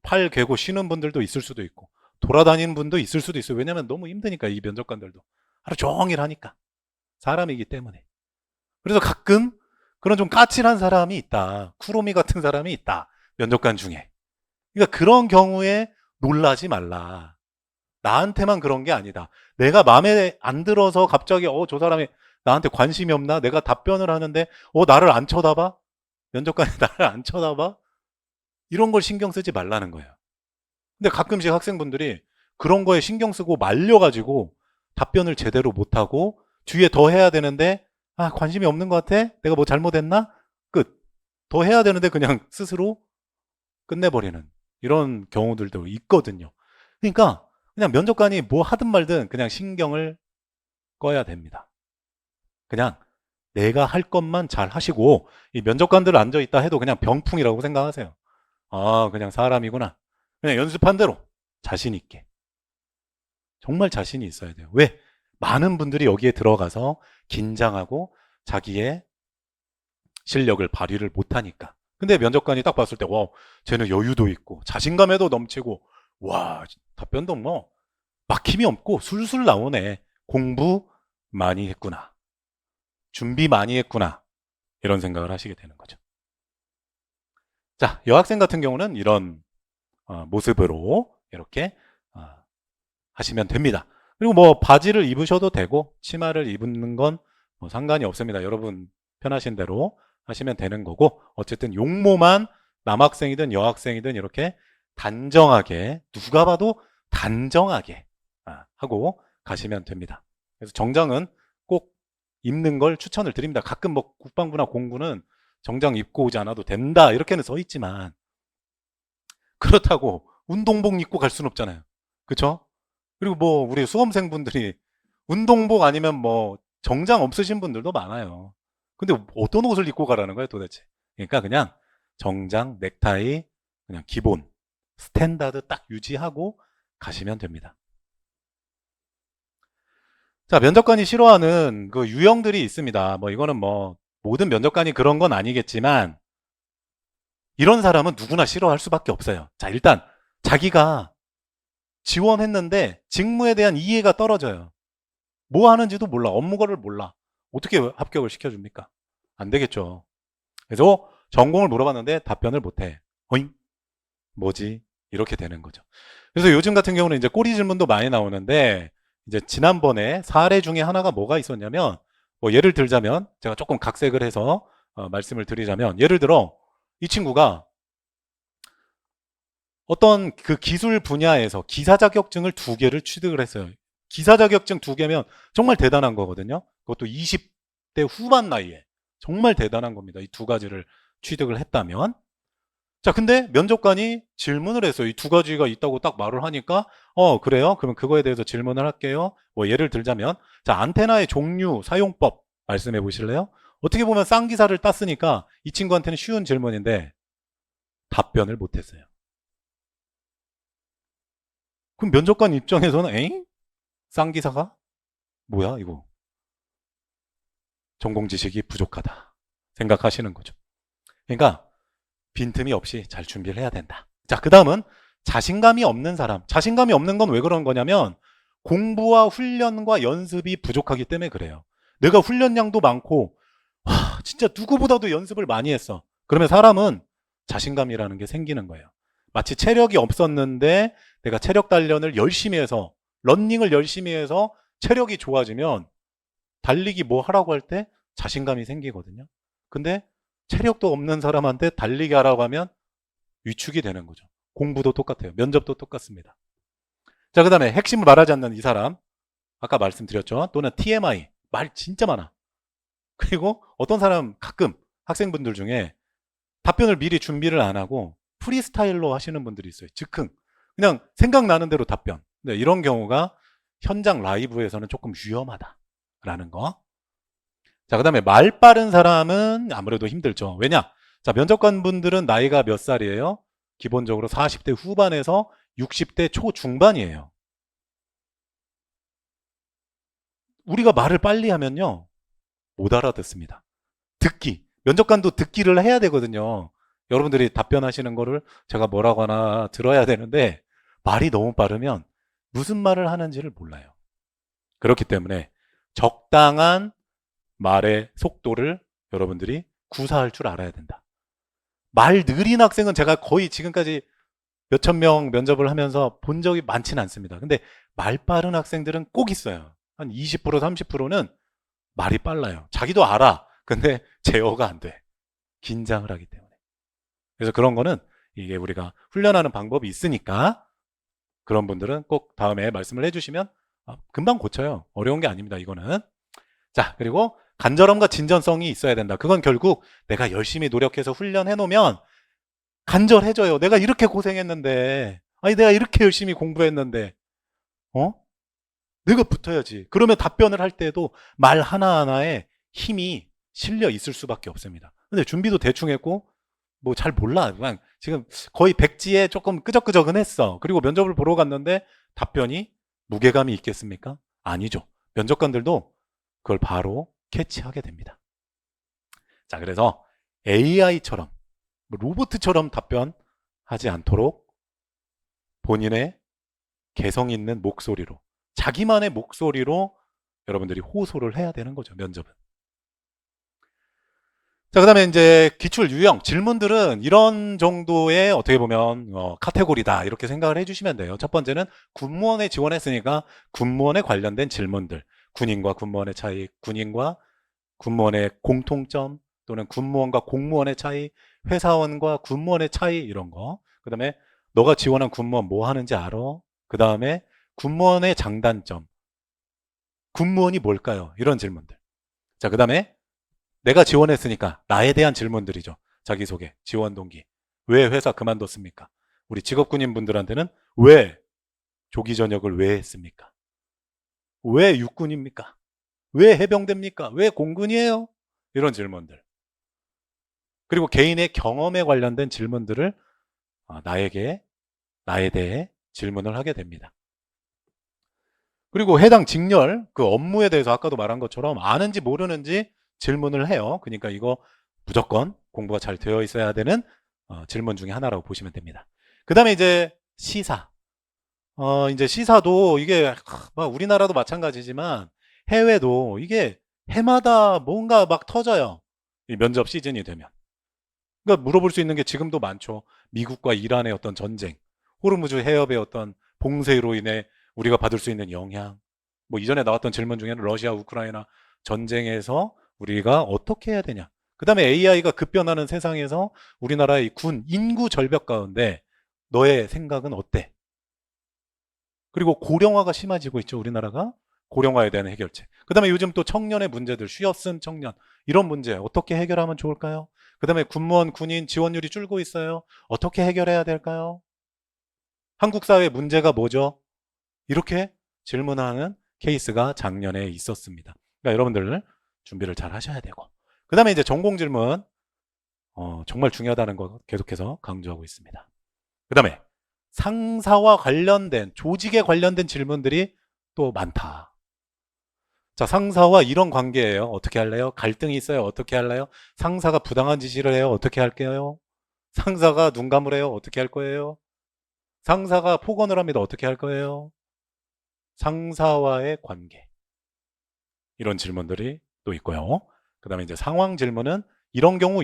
팔 괴고 쉬는 분들도 있을 수도 있고 돌아다니는 분도 있을 수도 있어요. 왜냐하면 너무 힘드니까 이 면접관들도 하루 종일 하니까 사람이기 때문에. 그래서 가끔 그런 좀 까칠한 사람이 있다. 쿠로미 같은 사람이 있다. 면접관 중에. 그러니까 그런 경우에 놀라지 말라. 나한테만 그런 게 아니다. 내가 마음에 안 들어서 갑자기 저 사람이 나한테 관심이 없나? 내가 답변을 하는데 나를 안 쳐다봐? 면접관이 나를 안 쳐다봐? 이런 걸 신경 쓰지 말라는 거예요. 근데 가끔씩 학생분들이 그런 거에 신경 쓰고 말려가지고 답변을 제대로 못하고 뒤에 더 해야 되는데 관심이 없는 것 같아? 내가 뭐 잘못했나? 끝. 더 해야 되는데 그냥 스스로 끝내버리는 이런 경우들도 있거든요. 그러니까 그냥 면접관이 뭐 하든 말든 그냥 신경을 꺼야 됩니다. 그냥 내가 할 것만 잘 하시고 이 면접관들 앉아있다 해도 그냥 병풍이라고 생각하세요. 그냥 사람이구나. 그냥 연습한 대로 자신 있게. 정말 자신이 있어야 돼요. 왜? 많은 분들이 여기에 들어가서 긴장하고 자기의 실력을 발휘를 못하니까. 근데 면접관이 딱 봤을 때, 쟤는 여유도 있고, 자신감에도 넘치고, 답변도 뭐, 막힘이 없고, 술술 나오네. 공부 많이 했구나. 준비 많이 했구나. 이런 생각을 하시게 되는 거죠. 자, 여학생 같은 경우는 이런 모습으로 이렇게 하시면 됩니다. 그리고 뭐 바지를 입으셔도 되고 치마를 입는 건 뭐 상관이 없습니다. 여러분 편하신 대로 하시면 되는 거고 어쨌든 용모만 남학생이든 여학생이든 이렇게 단정하게 누가 봐도 단정하게 하고 가시면 됩니다. 그래서 정장은 꼭 입는 걸 추천을 드립니다. 가끔 뭐 국방부나 공군은 정장 입고 오지 않아도 된다 이렇게는 써 있지만 그렇다고 운동복 입고 갈 수는 없잖아요. 그렇죠? 그리고 뭐 우리 수험생분들이 운동복 아니면 뭐 정장 없으신 분들도 많아요. 근데 어떤 옷을 입고 가라는 거예요 도대체? 그러니까 그냥 정장, 넥타이 그냥 기본 스탠다드 딱 유지하고 가시면 됩니다. 자, 면접관이 싫어하는 그 유형들이 있습니다. 뭐 이거는 뭐 모든 면접관이 그런 건 아니겠지만 이런 사람은 누구나 싫어할 수밖에 없어요. 자, 일단 자기가 지원했는데 직무에 대한 이해가 떨어져요. 뭐 하는지도 몰라. 업무거를 몰라. 어떻게 합격을 시켜줍니까? 안 되겠죠. 그래서 전공을 물어봤는데 답변을 못해. 어잉? 뭐지? 이렇게 되는 거죠. 그래서 요즘 같은 경우는 이제 꼬리 질문도 많이 나오는데 이제 지난번에 사례 중에 하나가 뭐가 있었냐면 뭐 예를 들자면 제가 조금 각색을 해서 말씀을 드리자면 예를 들어 이 친구가 어떤 그 기술 분야에서 기사 자격증을 2개를 취득을 했어요. 기사 자격증 2개면 정말 대단한 거거든요. 그것도 20대 후반 나이에 정말 대단한 겁니다. 이 2가지를 취득을 했다면. 자, 근데 면접관이 질문을 했어요. 이 2가지가 있다고 딱 말을 하니까 그래요? 그러면 그거에 대해서 질문을 할게요. 뭐 예를 들자면 자, 안테나의 종류, 사용법 말씀해 보실래요? 어떻게 보면 쌍기사를 땄으니까 이 친구한테는 쉬운 질문인데 답변을 못했어요. 그럼 면접관 입장에서는 에잉? 쌍기사가? 뭐야 이거? 전공 지식이 부족하다 생각하시는 거죠. 그러니까 빈틈이 없이 잘 준비를 해야 된다. 자, 그 다음은 자신감이 없는 사람. 자신감이 없는 건 왜 그런 거냐면 공부와 훈련과 연습이 부족하기 때문에 그래요. 내가 훈련량도 많고 진짜 누구보다도 연습을 많이 했어. 그러면 사람은 자신감이라는 게 생기는 거예요. 마치 체력이 없었는데 내가 체력 단련을 열심히 해서 러닝을 열심히 해서 체력이 좋아지면 달리기 뭐 하라고 할 때 자신감이 생기거든요. 근데 체력도 없는 사람한테 달리기 하라고 하면 위축이 되는 거죠. 공부도 똑같아요. 면접도 똑같습니다. 자, 그 다음에 핵심을 말하지 않는 이 사람 아까 말씀드렸죠. 또는 TMI 말 진짜 많아. 그리고 어떤 사람 가끔 학생분들 중에 답변을 미리 준비를 안 하고 프리스타일로 하시는 분들이 있어요. 즉흥. 그냥 생각나는 대로 답변. 네, 이런 경우가 현장 라이브에서는 조금 위험하다라는 거. 자, 그 다음에 말 빠른 사람은 아무래도 힘들죠. 왜냐? 자, 면접관 분들은 나이가 몇 살이에요? 기본적으로 40대 후반에서 60대 초중반이에요. 우리가 말을 빨리 하면요, 못 알아듣습니다. 듣기. 면접관도 듣기를 해야 되거든요. 여러분들이 답변하시는 거를 제가 뭐라고 하나 들어야 되는데, 말이 너무 빠르면 무슨 말을 하는지를 몰라요. 그렇기 때문에 적당한 말의 속도를 여러분들이 구사할 줄 알아야 된다. 말 느린 학생은 제가 거의 지금까지 몇천 명 면접을 하면서 본 적이 많지는 않습니다. 근데 말 빠른 학생들은 꼭 있어요. 한 20%, 30%는 말이 빨라요. 자기도 알아. 근데 제어가 안 돼. 긴장을 하기 때문에. 그래서 그런 거는 이게 우리가 훈련하는 방법이 있으니까 그런 분들은 꼭 다음에 말씀을 해주시면 금방 고쳐요. 어려운 게 아닙니다. 이거는. 자, 그리고 간절함과 진전성이 있어야 된다. 그건 결국 내가 열심히 노력해서 훈련해 놓으면 간절해져요. 내가 이렇게 고생했는데, 아니 내가 이렇게 열심히 공부했는데, 어? 내가 붙어야지. 그러면 답변을 할 때도 말 하나하나에 힘이 실려 있을 수밖에 없습니다. 근데 준비도 대충 했고 뭐 잘 몰라. 그냥 지금 거의 백지에 조금 끄적끄적은 했어. 그리고 면접을 보러 갔는데 답변이 무게감이 있겠습니까? 아니죠. 면접관들도 그걸 바로 캐치하게 됩니다. 자, 그래서 AI처럼 로봇처럼 답변하지 않도록 본인의 개성 있는 목소리로, 자기만의 목소리로 여러분들이 호소를 해야 되는 거죠, 면접은. 자, 그 다음에 이제 기출 유형 질문들은 이런 정도의 어떻게 보면 카테고리다 이렇게 생각을 해주시면 돼요. 첫 번째는 군무원에 지원했으니까 군무원에 관련된 질문들, 군인과 군무원의 차이, 군인과 군무원의 공통점, 또는 군무원과 공무원의 차이, 회사원과 군무원의 차이, 이런 거. 그 다음에 너가 지원한 군무원 뭐 하는지 알아? 그 다음에 군무원의 장단점, 군무원이 뭘까요? 이런 질문들. 자, 그 다음에 내가 지원했으니까 나에 대한 질문들이죠. 자기소개, 지원 동기. 왜 회사 그만뒀습니까? 우리 직업군인 분들한테는 왜 조기 전역을 왜 했습니까? 왜 육군입니까? 왜 해병대입니까? 왜 공군이에요? 이런 질문들. 그리고 개인의 경험에 관련된 질문들을 나에 대해 질문을 하게 됩니다. 그리고 해당 직렬, 그 업무에 대해서 아까도 말한 것처럼 아는지 모르는지 질문을 해요. 그러니까 이거 무조건 공부가 잘 되어 있어야 되는 질문 중에 하나라고 보시면 됩니다. 그 다음에 이제 시사. 이제 시사도 이게 우리나라도 마찬가지지만 해외도 이게 해마다 뭔가 막 터져요. 이 면접 시즌이 되면. 그러니까 물어볼 수 있는 게 지금도 많죠. 미국과 이란의 어떤 전쟁, 호르무즈 해협의 어떤 봉쇄로 인해 우리가 받을 수 있는 영향. 뭐 이전에 나왔던 질문 중에는 러시아, 우크라이나 전쟁에서 우리가 어떻게 해야 되냐. 그 다음에 AI가 급변하는 세상에서 우리나라의 군 인구 절벽 가운데 너의 생각은 어때? 그리고 고령화가 심해지고 있죠, 우리나라가. 고령화에 대한 해결책. 그 다음에 요즘 또 청년의 문제들, 쉬었은 청년, 이런 문제 어떻게 해결하면 좋을까요? 그 다음에 군무원, 군인 지원율이 줄고 있어요. 어떻게 해결해야 될까요? 한국 사회 문제가 뭐죠? 이렇게 질문하는 케이스가 작년에 있었습니다. 그러니까 여러분들 준비를 잘 하셔야 되고. 그 다음에 이제 전공 질문, 정말 중요하다는 거 계속해서 강조하고 있습니다. 그 다음에 상사와 관련된, 조직에 관련된 질문들이 또 많다. 자, 상사와 이런 관계예요. 어떻게 할래요? 갈등이 있어요. 어떻게 할래요? 상사가 부당한 지시를 해요. 어떻게 할게요? 상사가 눈 감으래요. 어떻게 할 거예요? 상사가 폭언을 합니다. 어떻게 할 거예요? 상사와의 관계. 이런 질문들이 또 있고요. 그 다음에 이제 상황 질문은 이런 경우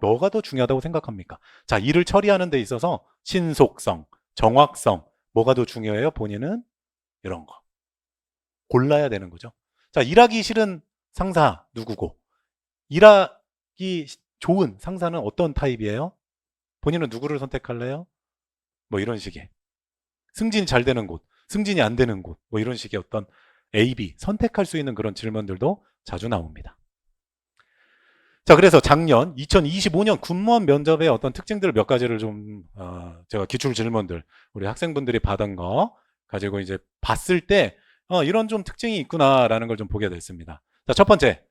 뭐가 더 중요하다고 생각합니까? 자, 일을 처리하는 데 있어서 신속성, 정확성, 뭐가 더 중요해요? 본인은 이런 거. 골라야 되는 거죠. 자, 일하기 싫은 상사 누구고, 일하기 좋은 상사는 어떤 타입이에요? 본인은 누구를 선택할래요? 뭐 이런 식의. 승진이 잘 되는 곳, 승진이 안 되는 곳, 뭐 이런 식의 어떤 A, B 선택할 수 있는 그런 질문들도 자주 나옵니다. 자, 그래서 작년 2025년 군무원 면접의 어떤 특징들 몇 가지를 좀 제가 기출 질문들 우리 학생분들이 받은 거 가지고 이제 봤을 때 이런 좀 특징이 있구나라는 걸 좀 보게 됐습니다. 자, 첫 번째.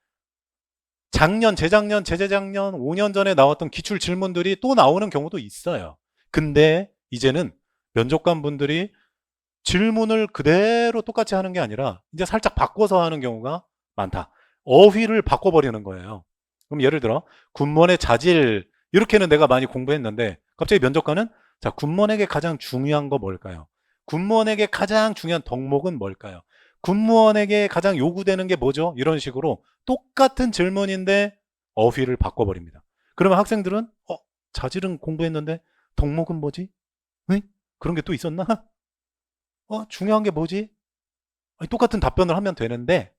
작년, 재작년, 재재작년, 5년 전에 나왔던 기출 질문들이 또 나오는 경우도 있어요. 근데 이제는 면접관 분들이 질문을 그대로 똑같이 하는 게 아니라 이제 살짝 바꿔서 하는 경우가 많다. 어휘를 바꿔버리는 거예요. 그럼 예를 들어 군무원의 자질 이렇게는 내가 많이 공부했는데 갑자기 면접관은 자, 군무원에게 가장 중요한 거 뭘까요? 군무원에게 가장 중요한 덕목은 뭘까요? 군무원에게 가장 요구되는 게 뭐죠? 이런 식으로 똑같은 질문인데 어휘를 바꿔버립니다. 그러면 학생들은 자질은 공부했는데 덕목은 뭐지? 응? 그런 게 또 있었나? 중요한 게 뭐지? 아니, 똑같은 답변을 하면 되는데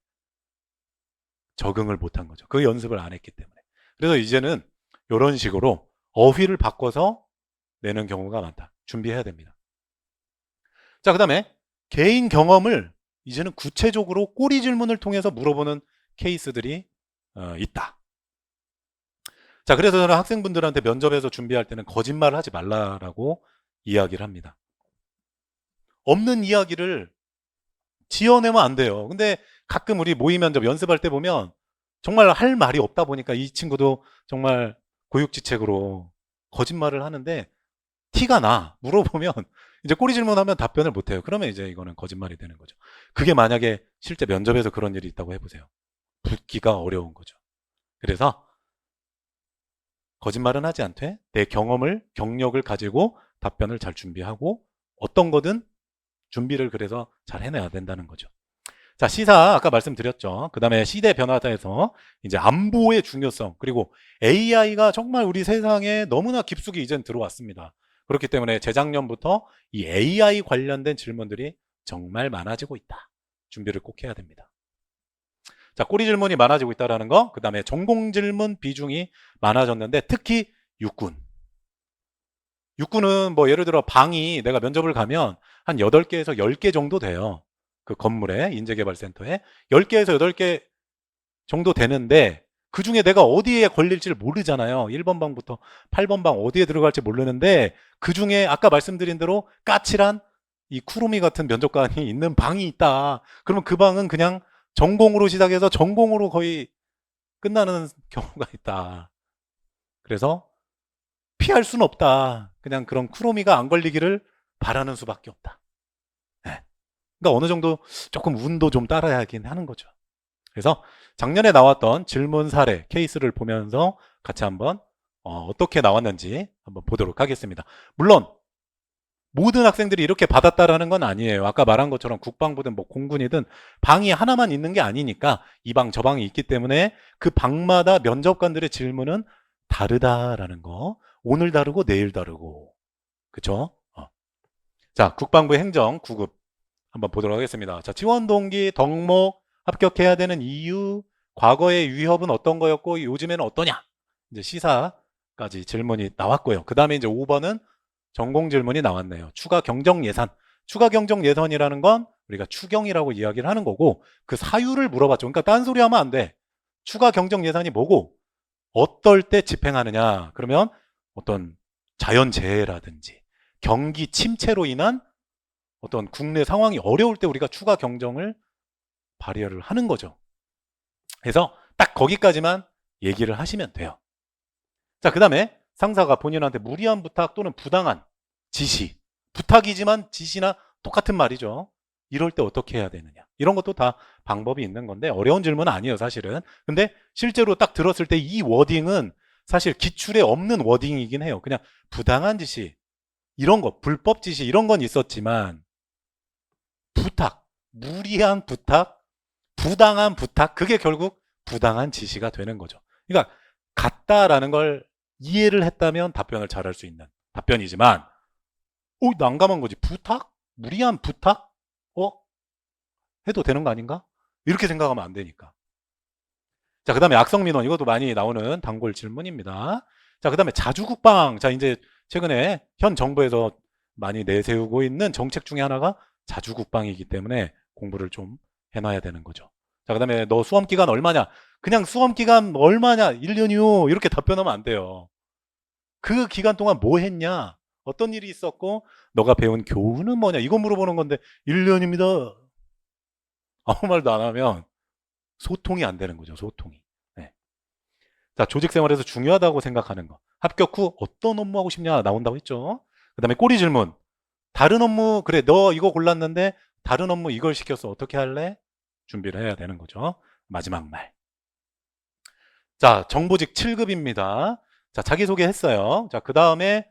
적응을 못한 거죠. 그 연습을 안 했기 때문에. 그래서 이제는 이런 식으로 어휘를 바꿔서 내는 경우가 많다. 준비해야 됩니다. 자, 그 다음에 개인 경험을 이제는 구체적으로 꼬리 질문을 통해서 물어보는 케이스들이 있다. 자, 그래서 저는 학생분들한테 면접에서 준비할 때는 거짓말을 하지 말라라고 이야기를 합니다. 없는 이야기를 지어내면 안 돼요. 근데 가끔 우리 모의 면접 연습할 때 보면 정말 할 말이 없다 보니까 이 친구도 정말 고육지책으로 거짓말을 하는데 티가 나. 물어보면 이제 꼬리 질문하면 답변을 못 해요. 그러면 이제 이거는 거짓말이 되는 거죠. 그게 만약에 실제 면접에서 그런 일이 있다고 해보세요. 붙기가 어려운 거죠. 그래서 거짓말은 하지 않되 내 경력을 가지고 답변을 잘 준비하고 어떤 거든 준비를 그래서 잘 해내야 된다는 거죠. 자, 시사 아까 말씀드렸죠. 그 다음에 시대 변화에서 이제 안보의 중요성 그리고 AI가 정말 우리 세상에 너무나 깊숙이 이젠 들어왔습니다. 그렇기 때문에 재작년부터 이 AI 관련된 질문들이 정말 많아지고 있다. 준비를 꼭 해야 됩니다. 자, 꼬리 질문이 많아지고 있다는 거, 그 다음에 전공 질문 비중이 많아졌는데 특히 육군. 육군은 뭐 예를 들어 방이 내가 면접을 가면 한 8개에서 10개 정도 돼요. 그 건물에, 인재개발센터에 10개에서 8개 정도 되는데 그 중에 내가 어디에 걸릴지를 모르잖아요. 1번 방부터 8번 방 어디에 들어갈지 모르는데 그 중에 아까 말씀드린 대로 까칠한 이 쿠루미 같은 면접관이 있는 방이 있다. 그러면 그 방은 그냥 전공으로 시작해서 전공으로 거의 끝나는 경우가 있다. 그래서 피할 수는 없다. 그냥 그런 쿠루미가 안 걸리기를 바라는 수밖에 없다. 네. 그러니까 어느 정도 조금 운도 좀 따라야 하긴 하는 거죠. 그래서 작년에 나왔던 질문 사례 케이스를 보면서 같이 한번 어떻게 나왔는지 한번 보도록 하겠습니다. 물론 모든 학생들이 이렇게 받았다라는 건 아니에요. 아까 말한 것처럼 국방부든 뭐 공군이든 방이 하나만 있는 게 아니니까 이 방 저 방이 있기 때문에 그 방마다 면접관들의 질문은 다르다라는 거. 오늘 다르고 내일 다르고. 그쵸? 자, 국방부 행정 9급 한번 보도록 하겠습니다. 자, 지원 동기, 덕목, 합격해야 되는 이유, 과거의 위협은 어떤 거였고 요즘에는 어떠냐? 이제 시사까지 질문이 나왔고요. 그 다음에 이제 5번은 전공 질문이 나왔네요. 추가 경정 예산. 추가 경정 예산이라는 건 우리가 추경이라고 이야기를 하는 거고 그 사유를 물어봤죠. 그러니까 딴소리 하면 안 돼. 추가 경정 예산이 뭐고 어떨 때 집행하느냐. 그러면 어떤 자연재해라든지 경기 침체로 인한 어떤 국내 상황이 어려울 때 우리가 추가 경정을 발휘를 하는 거죠. 그래서 딱 거기까지만 얘기를 하시면 돼요. 자, 그 다음에 상사가 본인한테 무리한 부탁 또는 부당한 지시, 부탁이지만 지시나 똑같은 말이죠. 이럴 때 어떻게 해야 되느냐. 이런 것도 다 방법이 있는 건데 어려운 질문은 아니에요, 사실은. 근데 실제로 딱 들었을 때 이 워딩은 사실 기출에 없는 워딩이긴 해요. 그냥 부당한 지시, 이런 거, 불법 지시 이런 건 있었지만 부탁, 무리한 부탁, 부당한 부탁, 그게 결국 부당한 지시가 되는 거죠. 그러니까 같다라는 걸 이해를 했다면 답변을 잘할 수 있는 답변이지만 난감한 거지. 부탁? 무리한 부탁? 해도 되는 거 아닌가? 이렇게 생각하면 안 되니까. 자, 그 다음에 악성민원. 이것도 많이 나오는 단골 질문입니다. 자, 그 다음에 자주국방. 자, 이제 최근에 현 정부에서 많이 내세우고 있는 정책 중에 하나가 자주국방이기 때문에 공부를 좀 해놔야 되는 거죠. 자, 그 다음에 너 수험 기간 얼마냐? 그냥 수험 기간 얼마냐? 1년이요. 이렇게 답변하면 안 돼요. 그 기간 동안 뭐 했냐? 어떤 일이 있었고, 너가 배운 교훈은 뭐냐? 이거 물어보는 건데, 1년입니다. 아무 말도 안 하면 소통이 안 되는 거죠, 소통이. 네. 자, 조직 생활에서 중요하다고 생각하는 거. 합격 후 어떤 업무 하고 싶냐? 나온다고 했죠. 그 다음에 꼬리 질문. 다른 업무, 그래, 너 이거 골랐는데, 다른 업무 이걸 시켰어. 어떻게 할래? 준비를 해야 되는 거죠. 마지막 말. 자, 정보직 7급입니다. 자, 자기소개 했어요. 자, 그 다음에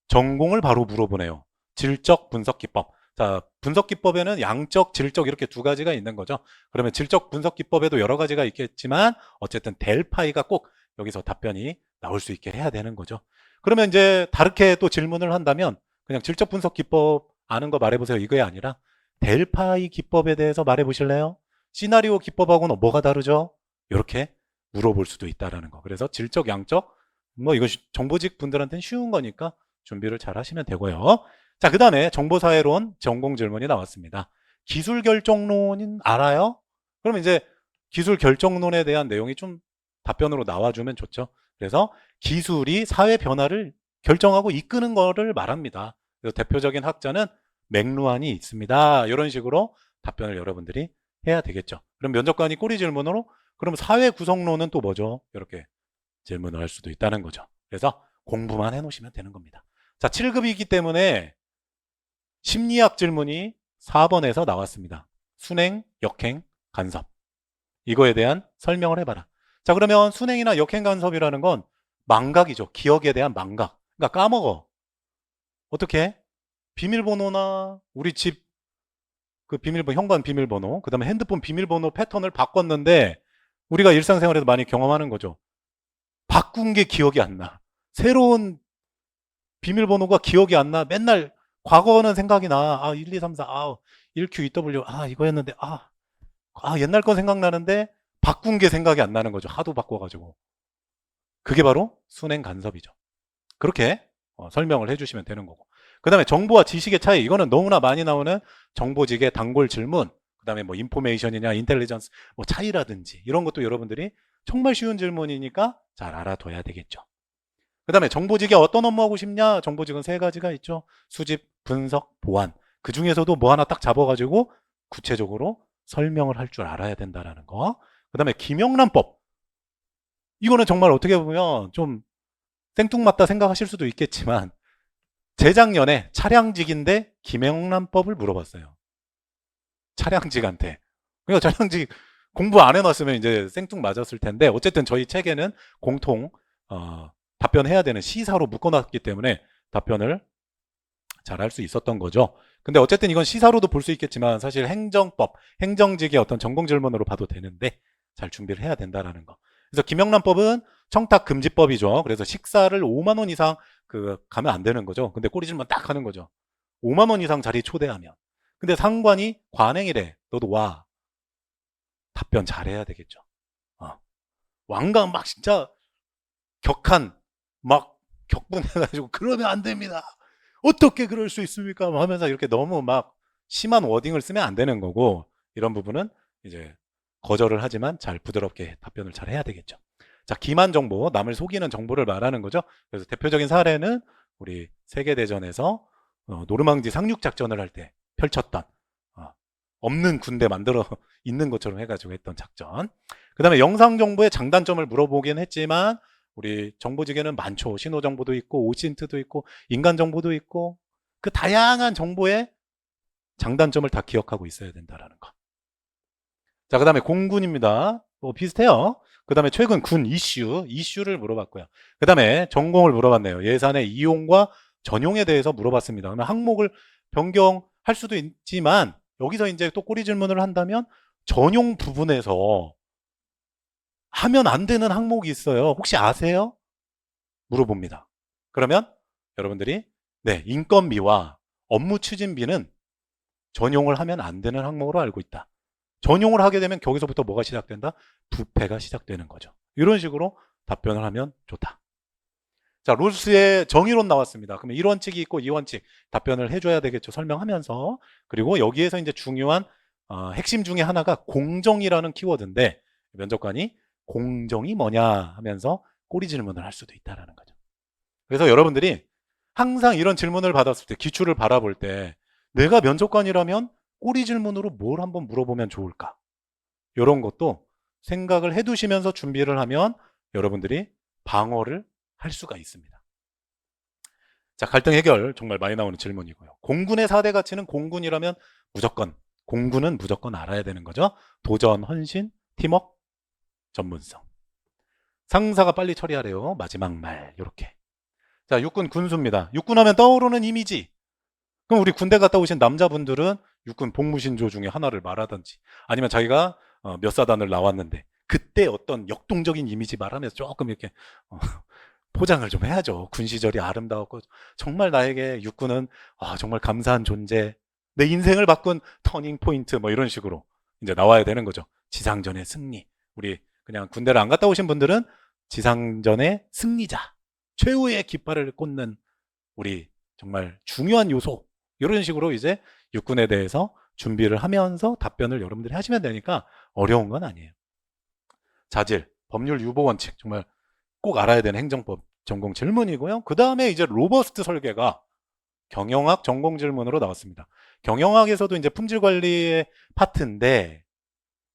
전공을 바로 물어보네요. 질적 분석 기법. 자, 분석 기법에는 양적, 질적 이렇게 두 가지가 있는 거죠. 그러면 질적 분석 기법에도 여러 가지가 있겠지만 어쨌든 델파이가 꼭 여기서 답변이 나올 수 있게 해야 되는 거죠. 그러면 이제 다르게 또 질문을 한다면 그냥 질적 분석 기법 아는 거 말해보세요. 이거에 아니라 델파이 기법에 대해서 말해보실래요? 시나리오 기법하고는 뭐가 다르죠? 이렇게 물어볼 수도 있다라는 거. 그래서 질적, 양적, 뭐 이거 정보직 분들한테는 쉬운 거니까 준비를 잘 하시면 되고요. 자, 그 다음에 정보사회론 전공 질문이 나왔습니다. 기술 결정론은 알아요? 그러면 이제 기술 결정론에 대한 내용이 좀 답변으로 나와주면 좋죠. 그래서 기술이 사회 변화를 결정하고 이끄는 거를 말합니다. 그래서 대표적인 학자는 맥루한이 있습니다. 이런 식으로 답변을 여러분들이 해야 되겠죠. 그럼 면접관이 꼬리 질문으로 그럼 사회 구성론은 또 뭐죠? 이렇게 질문을 할 수도 있다는 거죠. 그래서 공부만 해놓으시면 되는 겁니다. 자, 7급이기 때문에 심리학 질문이 4번에서 나왔습니다. 순행, 역행, 간섭. 이거에 대한 설명을 해봐라. 자, 그러면 순행이나 역행 간섭이라는 건 망각이죠. 기억에 대한 망각. 그러니까 까먹어. 어떻게? 비밀번호나 우리 집 그 비밀번호, 현관 비밀번호, 그 다음에 핸드폰 비밀번호 패턴을 바꿨는데 우리가 일상생활에서 많이 경험하는 거죠. 바꾼 게 기억이 안 나. 새로운 비밀번호가 기억이 안 나. 맨날 과거는 생각이 나. 아, 1, 2, 3, 4, 아, 1Q, 2W, 아, 이거였는데, 옛날 건 생각나는데 바꾼 게 생각이 안 나는 거죠. 하도 바꿔가지고. 그게 바로 순행 간섭이죠. 그렇게 설명을 해주시면 되는 거고. 그 다음에 정보와 지식의 차이. 이거는 너무나 많이 나오는 정보직의 단골 질문. 그 다음에 뭐 인포메이션이냐, 인텔리전스, 뭐 차이라든지 이런 것도 여러분들이 정말 쉬운 질문이니까 잘 알아둬야 되겠죠. 그 다음에 정보직에 어떤 업무 하고 싶냐? 정보직은 세 가지가 있죠. 수집, 분석, 보안. 그 중에서도 뭐 하나 딱 잡아가지고 구체적으로 설명을 할 줄 알아야 된다는 거. 그 다음에 김영란법. 이거는 정말 어떻게 보면 좀 생뚱맞다 생각하실 수도 있겠지만 재작년에 차량직인데 김영란법을 물어봤어요. 차량직한테. 그러니까 차량직 공부 안 해놨으면 이제 생뚱맞았을 텐데 어쨌든 저희 책에는 공통 답변해야 되는 시사로 묶어놨기 때문에 답변을 잘 할 수 있었던 거죠. 근데 어쨌든 이건 시사로도 볼 수 있겠지만 사실 행정법, 행정직의 어떤 전공 질문으로 봐도 되는데 잘 준비를 해야 된다라는 거. 그래서 김영란법은 청탁금지법이죠. 그래서 식사를 5만 원 이상 가면 안 되는 거죠. 근데 꼬리 질문 딱 하는 거죠. 5만 원 이상 자리 초대하면. 근데 상관이 관행이래. 너도 와. 답변 잘해야 되겠죠. 왕관 막 진짜 격한 막 격분해가지고 그러면 안 됩니다. 어떻게 그럴 수 있습니까? 하면서 이렇게 너무 막 심한 워딩을 쓰면 안 되는 거고 이런 부분은 이제 거절을 하지만 잘 부드럽게 답변을 잘 해야 되겠죠. 자, 기만 정보, 남을 속이는 정보를 말하는 거죠. 그래서 대표적인 사례는 우리 세계대전에서 노르망디 상륙 작전을 할 때 펼쳤던 없는 군대 만들어 있는 것처럼 해가지고 했던 작전. 그 다음에 영상 정보의 장단점을 물어보긴 했지만 우리 정보직에는 많죠. 신호 정보도 있고 오신트도 있고 인간 정보도 있고 그 다양한 정보의 장단점을 다 기억하고 있어야 된다라는 거. 자, 그 다음에 공군입니다. 비슷해요. 그 다음에 최근 군 이슈를 물어봤고요. 그 다음에 전공을 물어봤네요. 예산의 이용과 전용에 대해서 물어봤습니다. 그러면 항목을 변경할 수도 있지만 여기서 이제 또 꼬리 질문을 한다면 전용 부분에서 하면 안 되는 항목이 있어요. 혹시 아세요? 물어봅니다. 그러면 여러분들이 네, 인건비와 업무 추진비는 전용을 하면 안 되는 항목으로 알고 있다. 전용을 하게 되면 거기서부터 뭐가 시작된다? 부패가 시작되는 거죠. 이런 식으로 답변을 하면 좋다. 자, 롤스의 정의론 나왔습니다. 그러면 1원칙이 있고 2원칙 답변을 해줘야 되겠죠. 설명하면서. 그리고 여기에서 이제 중요한 핵심 중에 하나가 공정이라는 키워드인데 면접관이 공정이 뭐냐 하면서 꼬리 질문을 할 수도 있다라는 거죠. 그래서 여러분들이 항상 이런 질문을 받았을 때 기출을 바라볼 때 내가 면접관이라면 꼬리 질문으로 뭘 한번 물어보면 좋을까? 이런 것도 생각을 해두시면서 준비를 하면 여러분들이 방어를 할 수가 있습니다. 자, 갈등 해결 정말 많이 나오는 질문이고요. 공군의 4대 가치는 공군이라면 공군은 무조건 알아야 되는 거죠. 도전, 헌신, 팀워크, 전문성. 상사가 빨리 처리하래요. 마지막 말 이렇게. 자, 육군 군수입니다. 육군 하면 떠오르는 이미지. 그럼 우리 군대 갔다 오신 남자분들은 육군 복무신조 중에 하나를 말하든지 아니면 자기가 몇 사단을 나왔는데 그때 어떤 역동적인 이미지 말하면서 조금 이렇게 포장을 좀 해야죠. 군 시절이 아름다웠고 정말 나에게 육군은 정말 감사한 존재, 내 인생을 바꾼 터닝 포인트 뭐 이런 식으로 이제 나와야 되는 거죠. 지상전의 승리. 우리 그냥 군대를 안 갔다 오신 분들은 지상전의 승리자, 최후의 깃발을 꽂는 우리 정말 중요한 요소, 이런 식으로 이제 육군에 대해서 준비를 하면서 답변을 여러분들이 하시면 되니까 어려운 건 아니에요. 자질, 법률 유보 원칙 정말 꼭 알아야 되는 행정법 전공 질문이고요. 그 다음에 이제 로버스트 설계가 경영학 전공 질문으로 나왔습니다. 경영학에서도 이제 품질 관리의 파트인데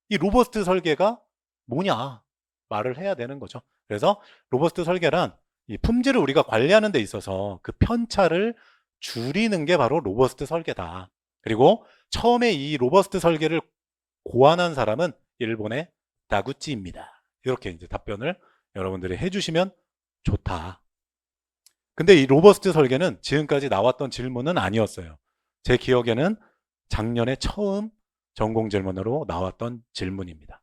이 로버스트 설계가 뭐냐 말을 해야 되는 거죠. 그래서 로버스트 설계란 이 품질을 우리가 관리하는 데 있어서 그 편차를 줄이는 게 바로 로버스트 설계다. 그리고 처음에 이 로버스트 설계를 고안한 사람은 일본의 다구치입니다. 이렇게 이제 답변을 여러분들이 해주시면 좋다. 근데 이 로버스트 설계는 지금까지 나왔던 질문은 아니었어요. 제 기억에는 작년에 처음 전공 질문으로 나왔던 질문입니다.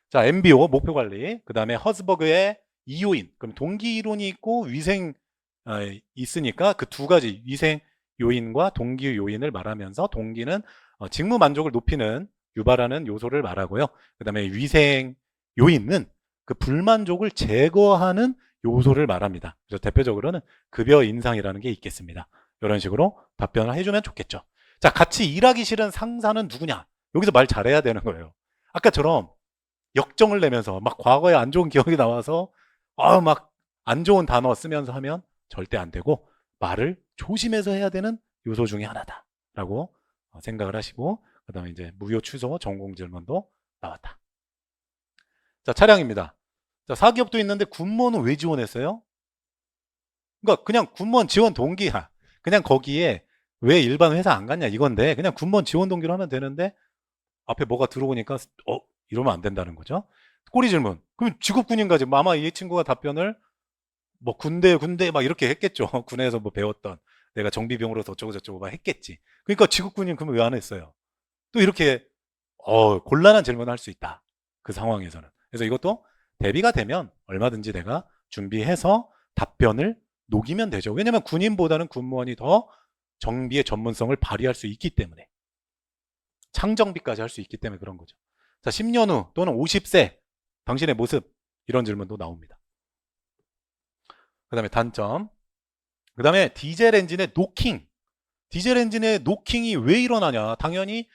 자, MBO 목표 관리, 그 다음에 허즈버그의 이요인, 그럼 동기 이론이 있고 위생 있으니까 그 두 가지 위생 요인과 동기 요인을 말하면서 동기는 직무 만족을 높이는 유발하는 요소를 말하고요. 그 다음에 위생 요인은 그 불만족을 제거하는 요소를 말합니다. 그래서 대표적으로는 급여 인상이라는 게 있겠습니다. 이런 식으로 답변을 해주면 좋겠죠. 자, 같이 일하기 싫은 상사는 누구냐? 여기서 말 잘해야 되는 거예요. 아까처럼 역정을 내면서 막 과거에 안 좋은 기억이 나와서 막 안 좋은 단어 쓰면서 하면 절대 안 되고 말을 조심해서 해야 되는 요소 중에 하나다라고 생각을 하시고 그 다음에 이제 무효 취소 전공 질문도 나왔다. 자, 차량입니다. 자, 사기업도 있는데 군무원은 왜 지원했어요? 그러니까 그냥 군무원 지원 동기야. 그냥 거기에 왜 일반 회사 안 갔냐 이건데 그냥 군무원 지원 동기로 하면 되는데 앞에 뭐가 들어오니까 이러면 안 된다는 거죠. 꼬리 질문. 그럼 직업군인 가지. 아마 이 친구가 답변을 뭐 군대 막 이렇게 했겠죠. 군에서 뭐 배웠던 내가 정비병으로서 어쩌고 저쩌고 막 했겠지. 그러니까 직업군인 그러면 왜 안 했어요? 또 이렇게 곤란한 질문을 할 수 있다. 그 상황에서는. 그래서 이것도 대비가 되면 얼마든지 내가 준비해서 답변을 녹이면 되죠. 왜냐면 군인보다는 군무원이 더 정비의 전문성을 발휘할 수 있기 때문에 창정비까지 할 수 있기 때문에 그런 거죠. 자, 10년 후 또는 50세 당신의 모습 이런 질문도 나옵니다. 그 다음에 단점, 그 다음에 디젤 엔진의 노킹. 디젤 엔진의 노킹이 왜 일어나냐? 당연히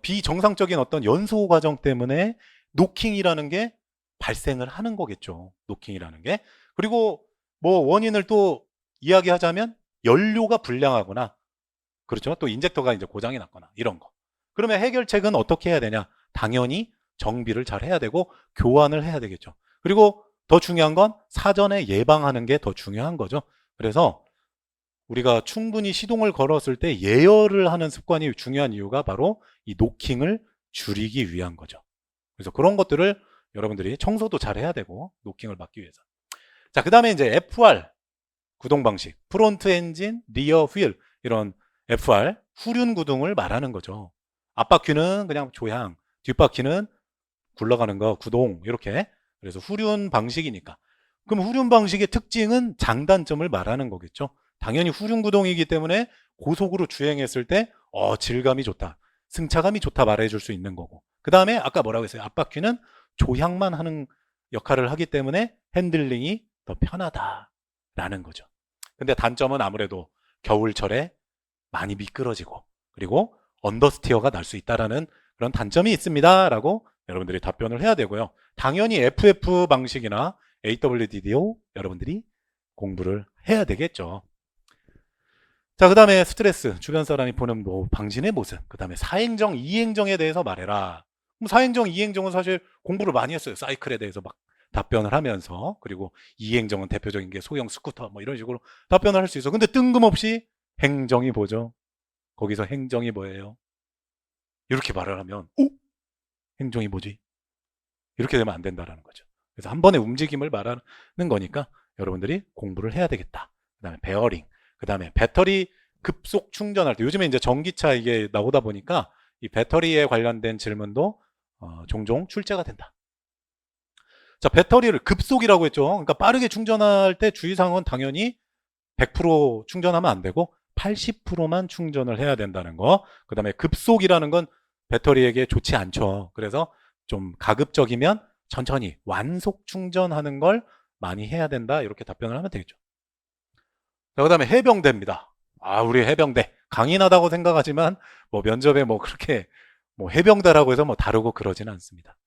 비정상적인 어떤 연소 과정 때문에 노킹이라는 게 발생을 하는 거겠죠. 노킹이라는 게. 그리고 뭐 원인을 또 이야기하자면 연료가 불량하거나 그렇죠. 또 인젝터가 이제 고장이 났거나 이런 거. 그러면 해결책은 어떻게 해야 되냐? 당연히 정비를 잘 해야 되고 교환을 해야 되겠죠. 그리고 더 중요한 건 사전에 예방하는 게 더 중요한 거죠. 그래서 우리가 충분히 시동을 걸었을 때 예열을 하는 습관이 중요한 이유가 바로 이 노킹을 줄이기 위한 거죠. 그래서 그런 것들을 여러분들이 청소도 잘 해야 되고 노킹을 막기 위해서. 자, 그 다음에 이제 FR 구동 방식, 프론트 엔진, 리어 휠 이런 FR 후륜 구동을 말하는 거죠. 앞바퀴는 그냥 조향, 뒷바퀴는 굴러가는 거 구동 이렇게. 그래서 후륜 방식이니까. 그럼 후륜 방식의 특징은 장단점을 말하는 거겠죠. 당연히 후륜 구동이기 때문에 고속으로 주행했을 때 질감이 좋다, 승차감이 좋다 말해줄 수 있는 거고. 그 다음에 아까 뭐라고 했어요? 앞바퀴는 조향만 하는 역할을 하기 때문에 핸들링이 더 편하다라는 거죠. 근데 단점은 아무래도 겨울철에 많이 미끄러지고 그리고 언더스티어가 날 수 있다라는 그런 단점이 있습니다. 라고 여러분들이 답변을 해야 되고요. 당연히 FF 방식이나 AWDDO 여러분들이 공부를 해야 되겠죠. 자, 그 다음에 스트레스, 주변 사람이 보는 뭐 방신의 모습, 그 다음에 사행정, 이행정에 대해서 말해라. 그럼 사행정, 이행정은 사실 공부를 많이 했어요. 사이클에 대해서 막 답변을 하면서. 그리고 이행정은 대표적인 게 소형 스쿠터 뭐 이런 식으로 답변을 할 수 있어. 근데 뜬금없이 행정이 뭐죠? 거기서 행정이 뭐예요? 이렇게 말을 하면 오? 행정이 뭐지? 이렇게 되면 안 된다라는 거죠. 그래서 한 번의 움직임을 말하는 거니까 여러분들이 공부를 해야 되겠다. 그 다음에 베어링, 그 다음에 배터리 급속 충전할 때 요즘에 이제 전기차 이게 나오다 보니까 이 배터리에 관련된 질문도 종종 출제가 된다. 자, 배터리를 급속이라고 했죠. 그러니까 빠르게 충전할 때 주의사항은 당연히 100% 충전하면 안 되고 80%만 충전을 해야 된다는 거. 그 다음에 급속이라는 건 배터리에게 좋지 않죠. 그래서 좀 가급적이면 천천히 완속 충전하는 걸 많이 해야 된다. 이렇게 답변을 하면 되겠죠. 자, 그 다음에 해병대입니다. 아, 우리 해병대. 강인하다고 생각하지만 뭐 면접에 뭐 그렇게 뭐 해병대라고 해서 뭐 다르고 그러지는 않습니다.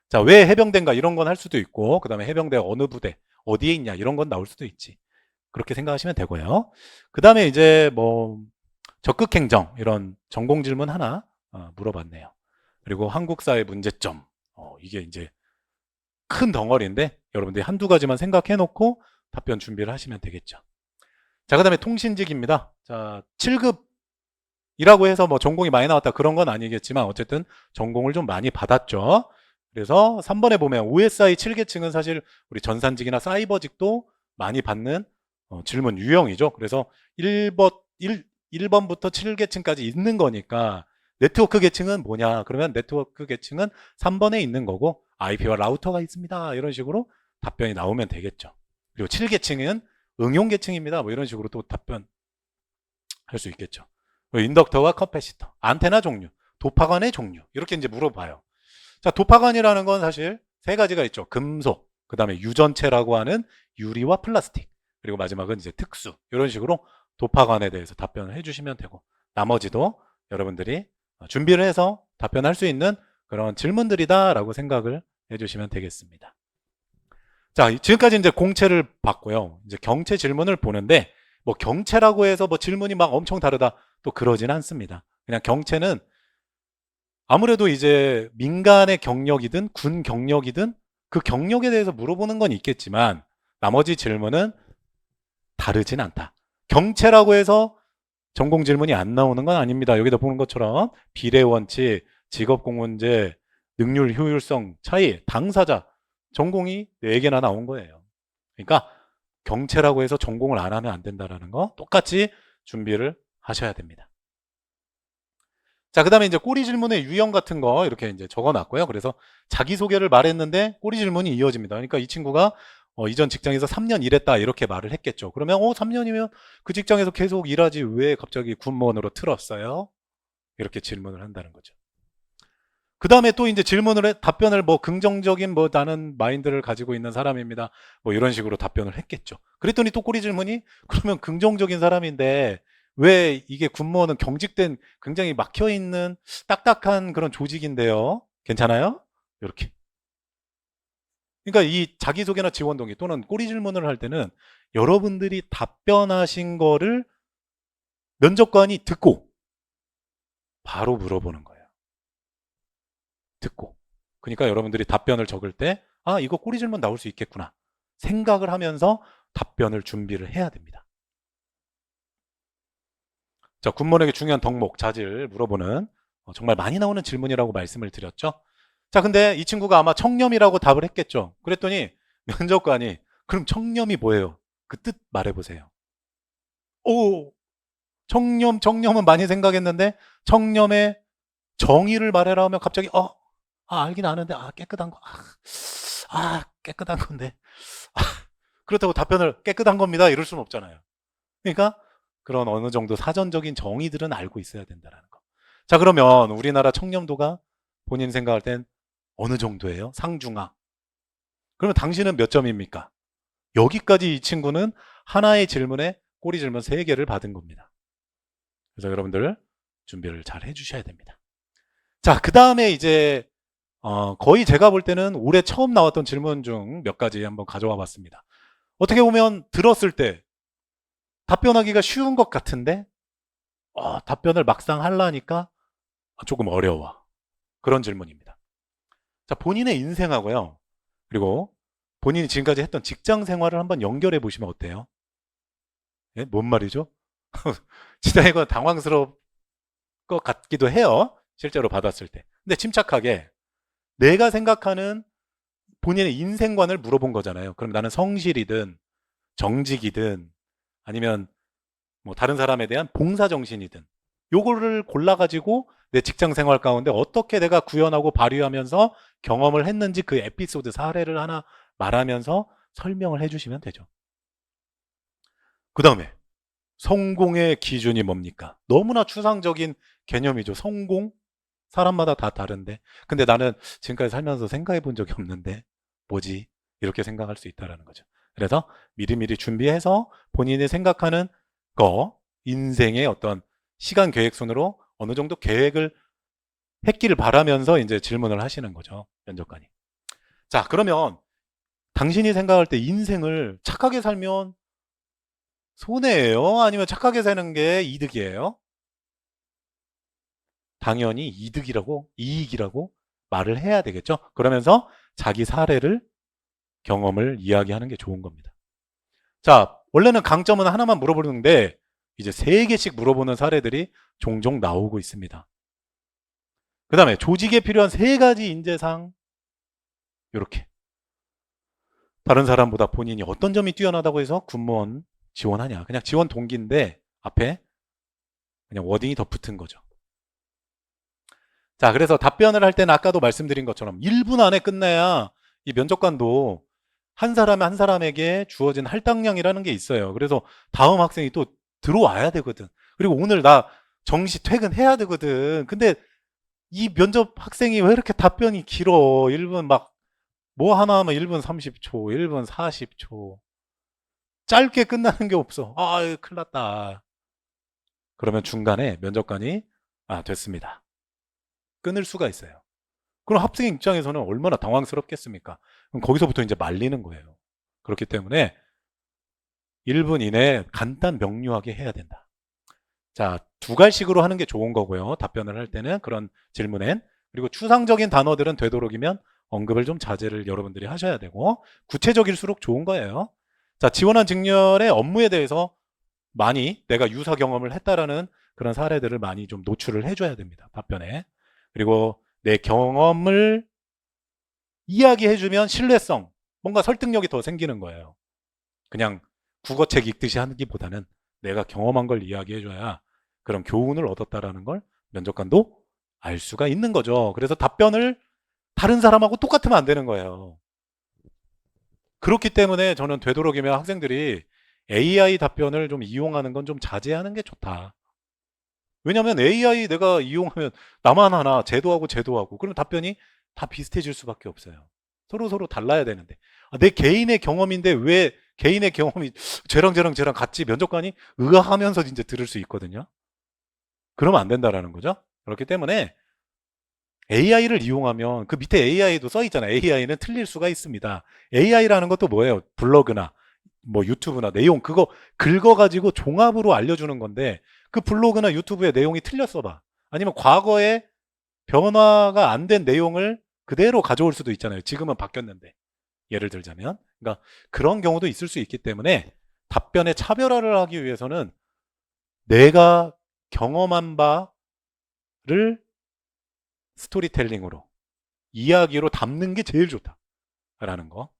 자, 왜 해병대인가 이런 건 할 수도 있고, 그 다음에 해병대 어느 부대, 어디에 있냐 이런 건 나올 수도 있지. 그렇게 생각하시면 되고요. 그 다음에 이제 뭐 적극행정 이런 전공 질문 하나 물어봤네요. 그리고 한국사회 문제점 이게 이제 큰 덩어리인데 여러분들이 한두 가지만 생각해 놓고 답변 준비를 하시면 되겠죠. 자, 그 다음에 통신직입니다. 자, 7급이라고 해서 뭐 전공이 많이 나왔다 그런 건 아니겠지만 어쨌든 전공을 좀 많이 받았죠. 그래서 3번에 보면 OSI 7계층은 사실 우리 전산직이나 사이버직도 많이 받는 질문 유형이죠. 그래서 1번부터 7계층까지 있는 거니까 네트워크 계층은 뭐냐? 그러면 네트워크 계층은 3번에 있는 거고 IP와 라우터가 있습니다. 이런 식으로 답변이 나오면 되겠죠. 그리고 7계층은 응용 계층입니다. 뭐 이런 식으로 또 답변할 수 있겠죠. 인덕터와 커패시터, 안테나 종류, 도파관의 종류 이렇게 이제 물어봐요. 자, 도파관이라는 건 사실 세 가지가 있죠. 금속, 그 다음에 유전체라고 하는 유리와 플라스틱, 그리고 마지막은 이제 특수 이런 식으로 도파관에 대해서 답변을 해주시면 되고 나머지도 여러분들이 준비를 해서 답변할 수 있는 그런 질문들이다라고 생각을 해주시면 되겠습니다. 자, 지금까지 이제 공채를 봤고요. 이제 경채 질문을 보는데 뭐 경채라고 해서 뭐 질문이 막 엄청 다르다 또 그러진 않습니다. 그냥 경채는 아무래도 이제 민간의 경력이든 군 경력이든 그 경력에 대해서 물어보는 건 있겠지만 나머지 질문은 다르진 않다. 경채라고 해서 전공 질문이 안 나오는 건 아닙니다. 여기다 보는 것처럼 비례 원칙, 직업 공문제, 능률 효율성 차이, 당사자 전공이 4개나 나온 거예요. 그러니까 경채라고 해서 전공을 안 하면 안 된다라는 거 똑같이 준비를 하셔야 됩니다. 자, 그 다음에 이제 꼬리 질문의 유형 같은 거 이렇게 이제 적어 놨고요. 그래서 자기소개를 말했는데 꼬리 질문이 이어집니다. 그러니까 이 친구가 이전 직장에서 3년 일했다 이렇게 말을 했겠죠. 그러면 3년이면 그 직장에서 계속 일하지 왜 갑자기 군무원으로 틀었어요? 이렇게 질문을 한다는 거죠. 그 다음에 또 이제 질문을 답변을 뭐 긍정적인 뭐 나는 마인드를 가지고 있는 사람입니다. 뭐 이런 식으로 답변을 했겠죠. 그랬더니 또 꼬리 질문이 그러면 긍정적인 사람인데 왜 이게 군무원은 경직된 굉장히 막혀 있는 딱딱한 그런 조직인데요. 괜찮아요? 이렇게. 그러니까 이 자기소개나 지원 동기 또는 꼬리 질문을 할 때는 여러분들이 답변하신 거를 면접관이 듣고 바로 물어보는 거예요. 듣고. 그러니까 여러분들이 답변을 적을 때, 아, 이거 꼬리 질문 나올 수 있겠구나. 생각을 하면서 답변을 준비를 해야 됩니다. 자, 군무원에게 중요한 덕목, 자질 물어보는 정말 많이 나오는 질문이라고 말씀을 드렸죠. 자, 근데 이 친구가 아마 청렴이라고 답을 했겠죠. 그랬더니 면접관이 그럼 청렴이 뭐예요? 그 뜻 말해보세요. 오, 청렴은 많이 생각했는데 청렴의 정의를 말해라 하면 갑자기 알긴 아는데 깨끗한 거 깨끗한 건데 그렇다고 답변을 깨끗한 겁니다 이럴 수는 없잖아요. 그러니까 그런 어느 정도 사전적인 정의들은 알고 있어야 된다는 거. 자, 그러면 우리나라 청렴도가 본인 생각할 땐 어느 정도예요? 상중하. 그러면 당신은 몇 점입니까? 여기까지 이 친구는 하나의 질문에 꼬리 질문 3개를 받은 겁니다. 그래서 여러분들 준비를 잘 해주셔야 됩니다. 자, 그 다음에 이제 거의 제가 볼 때는 올해 처음 나왔던 질문 중 몇 가지 한번 가져와 봤습니다. 어떻게 보면 들었을 때 답변하기가 쉬운 것 같은데 답변을 막상 하려니까 조금 어려워. 그런 질문입니다. 자, 본인의 인생하고요. 그리고 본인이 지금까지 했던 직장 생활을 한번 연결해 보시면 어때요? 예? 뭔 말이죠? 진짜 이거 당황스러울 것 같기도 해요. 실제로 받았을 때. 근데 침착하게 내가 생각하는 본인의 인생관을 물어본 거잖아요. 그럼 나는 성실이든 정직이든 아니면 뭐 다른 사람에 대한 봉사 정신이든 요거를 골라가지고 내 직장 생활 가운데 어떻게 내가 구현하고 발휘하면서 경험을 했는지 그 에피소드 사례를 하나 말하면서 설명을 해주시면 되죠. 그 다음에 성공의 기준이 뭡니까? 너무나 추상적인 개념이죠. 성공? 사람마다 다 다른데. 근데 나는 지금까지 살면서 생각해 본 적이 없는데, 뭐지? 이렇게 생각할 수 있다라는 거죠. 그래서 미리미리 준비해서 본인이 생각하는 거, 인생의 어떤 시간 계획순으로 어느 정도 계획을 했기를 바라면서 이제 질문을 하시는 거죠. 면접관이. 자, 그러면 당신이 생각할 때 인생을 착하게 살면 손해예요? 아니면 착하게 사는 게 이득이에요? 당연히 이득이라고, 이익이라고 말을 해야 되겠죠? 그러면서 자기 사례를, 경험을 이야기하는 게 좋은 겁니다. 자, 원래는 강점은 하나만 물어보는데, 이제 3개씩 물어보는 사례들이 종종 나오고 있습니다. 그 다음에 조직에 필요한 3가지 인재상, 이렇게. 다른 사람보다 본인이 어떤 점이 뛰어나다고 해서 군무원 지원하냐. 그냥 지원 동기인데, 앞에 그냥 워딩이 더 붙은 거죠. 자, 그래서 답변을 할 때는 아까도 말씀드린 것처럼 1분 안에 끝내야 이 면접관도 한 사람 한 사람에게 주어진 할당량이라는 게 있어요. 그래서 다음 학생이 또 들어와야 되거든. 그리고 오늘 나 정시 퇴근해야 되거든. 근데 이 면접 학생이 왜 이렇게 답변이 길어? 1분 막 뭐 하나 하면 1분 30초, 1분 40초. 짧게 끝나는 게 없어. 큰일 났다. 그러면 중간에 면접관이 됐습니다. 끊을 수가 있어요. 그럼 학생 입장에서는 얼마나 당황스럽겠습니까? 그럼 거기서부터 이제 말리는 거예요. 그렇기 때문에 1분 이내에 간단 명료하게 해야 된다. 자, 2갈식으로 하는 게 좋은 거고요. 답변을 할 때는 그런 질문엔. 그리고 추상적인 단어들은 되도록이면 언급을 좀 자제를 여러분들이 하셔야 되고 구체적일수록 좋은 거예요. 자, 지원한 직렬의 업무에 대해서 많이 내가 유사 경험을 했다라는 그런 사례들을 많이 좀 노출을 해줘야 됩니다. 답변에. 그리고 내 경험을 이야기해주면 신뢰성, 뭔가 설득력이 더 생기는 거예요. 그냥 국어책 읽듯이 하기보다는 내가 경험한 걸 이야기해줘야 그런 교훈을 얻었다라는 걸 면접관도 알 수가 있는 거죠. 그래서 답변을 다른 사람하고 똑같으면 안 되는 거예요. 그렇기 때문에 저는 되도록이면 학생들이 AI 답변을 좀 이용하는 건 좀 자제하는 게 좋다. 왜냐하면 AI 내가 이용하면 나만 하나 제도하고 제도하고 그럼 답변이 다 비슷해질 수밖에 없어요. 서로 달라야 되는데 내 개인의 경험인데 왜 개인의 경험이 쟤랑 같이 면접관이 의아하면서 이제 들을 수 있거든요. 그러면 안 된다라는 거죠. 그렇기 때문에 AI를 이용하면 그 밑에 AI도 써 있잖아요. AI는 틀릴 수가 있습니다. AI라는 것도 뭐예요? 블로그나 뭐 유튜브나 내용 그거 긁어가지고 종합으로 알려주는 건데 그 블로그나 유튜브의 내용이 틀렸어 봐. 아니면 과거에 변화가 안 된 내용을 그대로 가져올 수도 있잖아요. 지금은 바뀌었는데. 예를 들자면. 그러니까 그런 경우도 있을 수 있기 때문에 답변의 차별화를 하기 위해서는 내가 경험한 바를 스토리텔링으로 이야기로 담는 게 제일 좋다라는 거.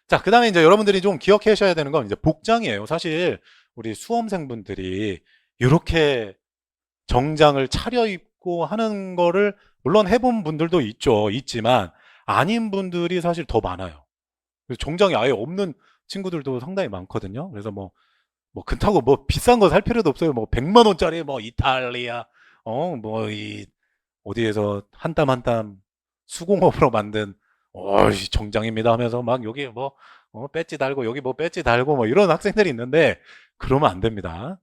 자, 그 다음에 이제 여러분들이 좀 기억하셔야 되는 건 이제 복장이에요. 사실 우리 수험생분들이 이렇게 정장을 차려입고 하는 거를 물론 해본 분들도 있지만 아닌 분들이 사실 더 많아요. 그래서 정장이 아예 없는 친구들도 상당히 많거든요. 그래서 그렇다고 뭐 비싼 거 살 필요도 없어요. 뭐 100만 원짜리 뭐 이탈리아 어디에서 한 땀 한 땀 수공업으로 만든 정장입니다 하면서 막 여기 배지 달고 여기 뭐 배지 달고 뭐 이런 학생들이 있는데 그러면 안 됩니다.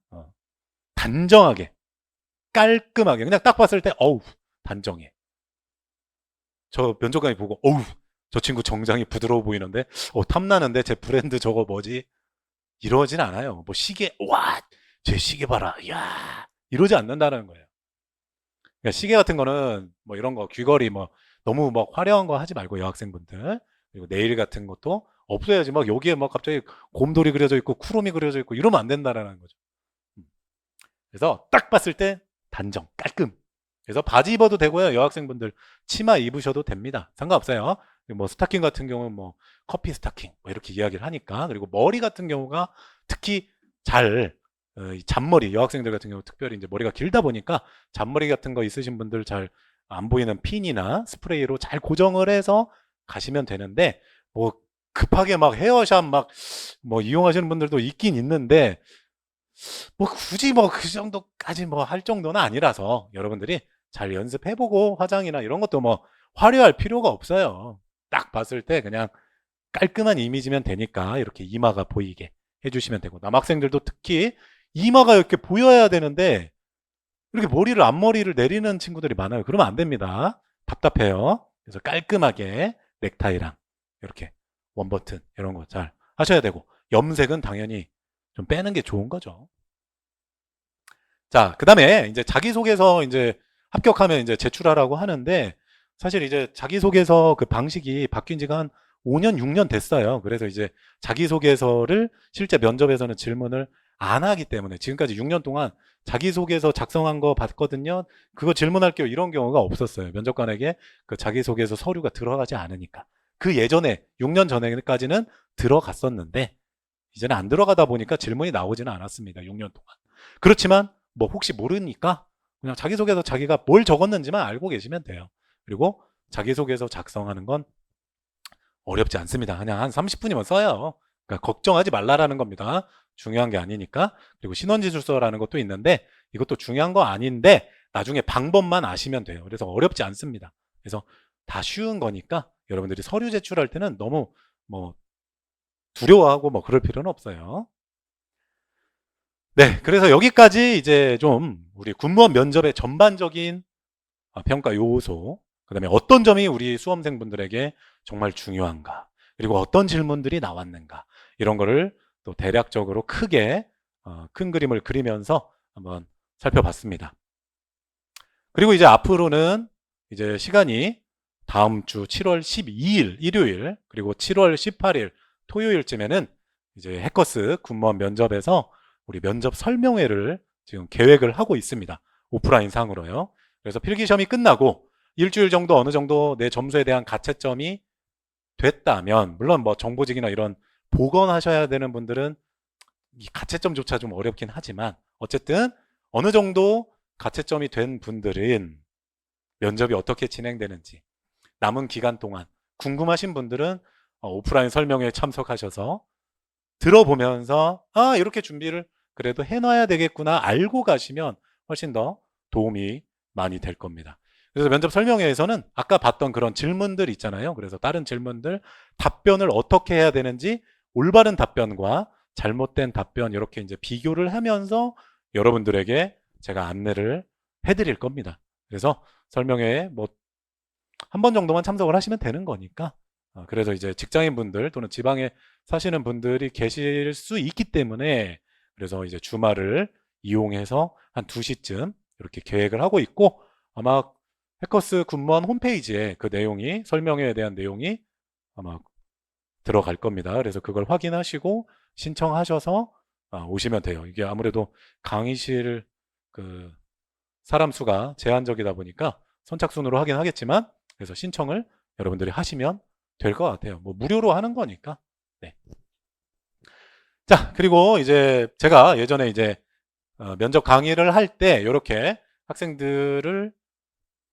단정하게 깔끔하게 그냥 딱 봤을 때 어우 단정해. 저 면접관이 보고 어우 저 친구 정장이 부드러워 보이는데 탐나는데 제 브랜드 저거 뭐지? 이러진 않아요. 뭐 시계 와 제 시계 봐라 야 이러지 않는다는 거예요. 그러니까 시계 같은 거는 뭐 이런 거 귀걸이 뭐 너무 막 화려한 거 하지 말고 여학생분들 그리고 네일 같은 것도 없어야지 막 여기에 막 갑자기 곰돌이 그려져 있고 쿠롬이 그려져 있고 이러면 안 된다라는 거죠. 음. 그래서 딱 봤을 때 단정 깔끔. 그래서 바지 입어도 되고요. 여학생분들 치마 입으셔도 됩니다. 상관없어요. 뭐 스타킹 같은 경우는 뭐 커피 스타킹 뭐 이렇게 이야기를 하니까 그리고 머리 같은 경우가 특히 잘 이 잔머리 여학생들 같은 경우 특별히 이제 머리가 길다 보니까 잔머리 같은 거 있으신 분들 잘 안 보이는 핀이나 스프레이로 잘 고정을 해서 가시면 되는데 뭐 급하게 막 헤어샵 막 뭐 이용하시는 분들도 있긴 있는데 뭐 굳이 뭐 그 정도까지 뭐 할 정도는 아니라서 여러분들이 잘 연습해보고 화장이나 이런 것도 뭐 화려할 필요가 없어요. 딱 봤을 때 그냥 깔끔한 이미지면 되니까 이렇게 이마가 보이게 해주시면 되고 남학생들도 특히 이마가 이렇게 보여야 되는데 이렇게 머리를 앞머리를 내리는 친구들이 많아요. 그러면 안 됩니다. 답답해요. 그래서 깔끔하게 넥타이랑 이렇게 원버튼 이런 거 잘 하셔야 되고 염색은 당연히 좀 빼는 게 좋은 거죠. 자, 그 다음에 이제 자기소개서 이제 합격하면 이제 제출하라고 하는데 사실 이제 자기소개서 그 방식이 바뀐 지가 한 5년, 6년 됐어요. 그래서 이제 자기소개서를 실제 면접에서는 질문을 안 하기 때문에 지금까지 6년 동안 자기소개서 작성한 거 봤거든요. 그거 질문할게요. 이런 경우가 없었어요. 면접관에게 그 자기소개서 서류가 들어가지 않으니까. 그 예전에 6년 전에까지는 들어갔었는데 이제는 안 들어가다 보니까 질문이 나오지는 않았습니다. 6년 동안. 그렇지만 뭐 혹시 모르니까 그냥 자기소개서 자기가 뭘 적었는지만 알고 계시면 돼요. 그리고 자기소개서 작성하는 건 어렵지 않습니다. 그냥 한 30분이면 써요. 그러니까 걱정하지 말라라는 겁니다. 중요한 게 아니니까. 그리고 신원지술서라는 것도 있는데 이것도 중요한 거 아닌데 나중에 방법만 아시면 돼요. 그래서 어렵지 않습니다. 그래서 다 쉬운 거니까 여러분들이 서류 제출할 때는 너무 뭐 두려워하고 뭐 그럴 필요는 없어요. 네, 그래서 여기까지 이제 좀 우리 군무원 면접의 전반적인 평가 요소, 그 다음에 어떤 점이 우리 수험생분들에게 정말 중요한가, 그리고 어떤 질문들이 나왔는가, 이런 거를 또 대략적으로 크게 큰 그림을 그리면서 한번 살펴봤습니다. 그리고 이제 앞으로는 이제 시간이 다음 주 7월 12일 일요일, 그리고 7월 18일 토요일쯤에는 이제 해커스 군무원 면접에서 우리 면접 설명회를 지금 계획을 하고 있습니다. 오프라인 상으로요. 그래서 필기시험이 끝나고 일주일 정도 어느 정도 내 점수에 대한 가채점이 됐다면, 물론 뭐 정보직이나 이런 복원하셔야 되는 분들은 이 가채점조차 좀 어렵긴 하지만 어쨌든 어느 정도 가채점이 된 분들은 면접이 어떻게 진행되는지 남은 기간 동안 궁금하신 분들은 오프라인 설명회에 참석하셔서 들어보면서 이렇게 준비를 그래도 해놔야 되겠구나 알고 가시면 훨씬 더 도움이 많이 될 겁니다. 그래서 면접 설명회에서는 아까 봤던 그런 질문들 있잖아요. 그래서 다른 질문들 답변을 어떻게 해야 되는지 올바른 답변과 잘못된 답변 이렇게 이제 비교를 하면서 여러분들에게 제가 안내를 해드릴 겁니다. 그래서 설명회에 뭐 한 번 정도만 참석을 하시면 되는 거니까 그래서 이제 직장인분들 또는 지방에 사시는 분들이 계실 수 있기 때문에 그래서 이제 주말을 이용해서 한 2시쯤 이렇게 계획을 하고 있고 아마 해커스 군무원 홈페이지에 그 내용이 설명회에 대한 내용이 아마 들어갈 겁니다. 그래서 그걸 확인하시고 신청하셔서 오시면 돼요. 이게 아무래도 강의실 그 사람 수가 제한적이다 보니까 선착순으로 하긴 하겠지만 그래서 신청을 여러분들이 하시면 될 것 같아요. 뭐 무료로 하는 거니까. 네. 자, 그리고 이제 제가 예전에 이제 면접 강의를 할 때 이렇게 학생들을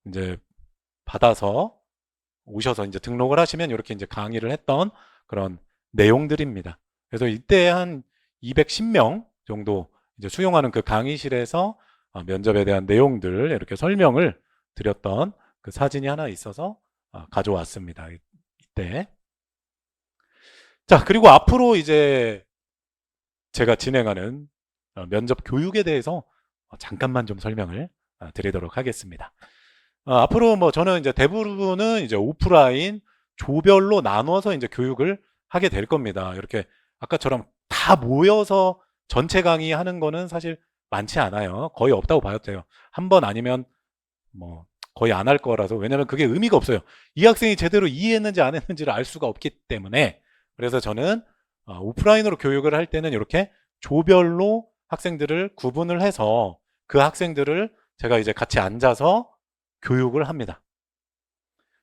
이제 받아서 오셔서 이제 등록을 하시면 이렇게 이제 강의를 했던 그런 내용들입니다. 그래서 이때 한 210명 정도 이제 수용하는 그 강의실에서 면접에 대한 내용들 이렇게 설명을 드렸던 그 사진이 하나 있어서 가져왔습니다. 이때. 자, 그리고 앞으로 이제 제가 진행하는 면접 교육에 대해서 잠깐만 좀 설명을 드리도록 하겠습니다. 앞으로 뭐 저는 이제 대부분은 이제 오프라인 조별로 나눠서 이제 교육을 하게 될 겁니다. 이렇게 아까처럼 다 모여서 전체 강의하는 거는 사실 많지 않아요. 거의 없다고 봐도 돼요. 한 번 아니면 뭐 거의 안 할 거라서. 왜냐면 그게 의미가 없어요. 이 학생이 제대로 이해했는지 안 했는지를 알 수가 없기 때문에. 그래서 저는 오프라인으로 교육을 할 때는 이렇게 조별로 학생들을 구분을 해서 그 학생들을 제가 이제 같이 앉아서 교육을 합니다.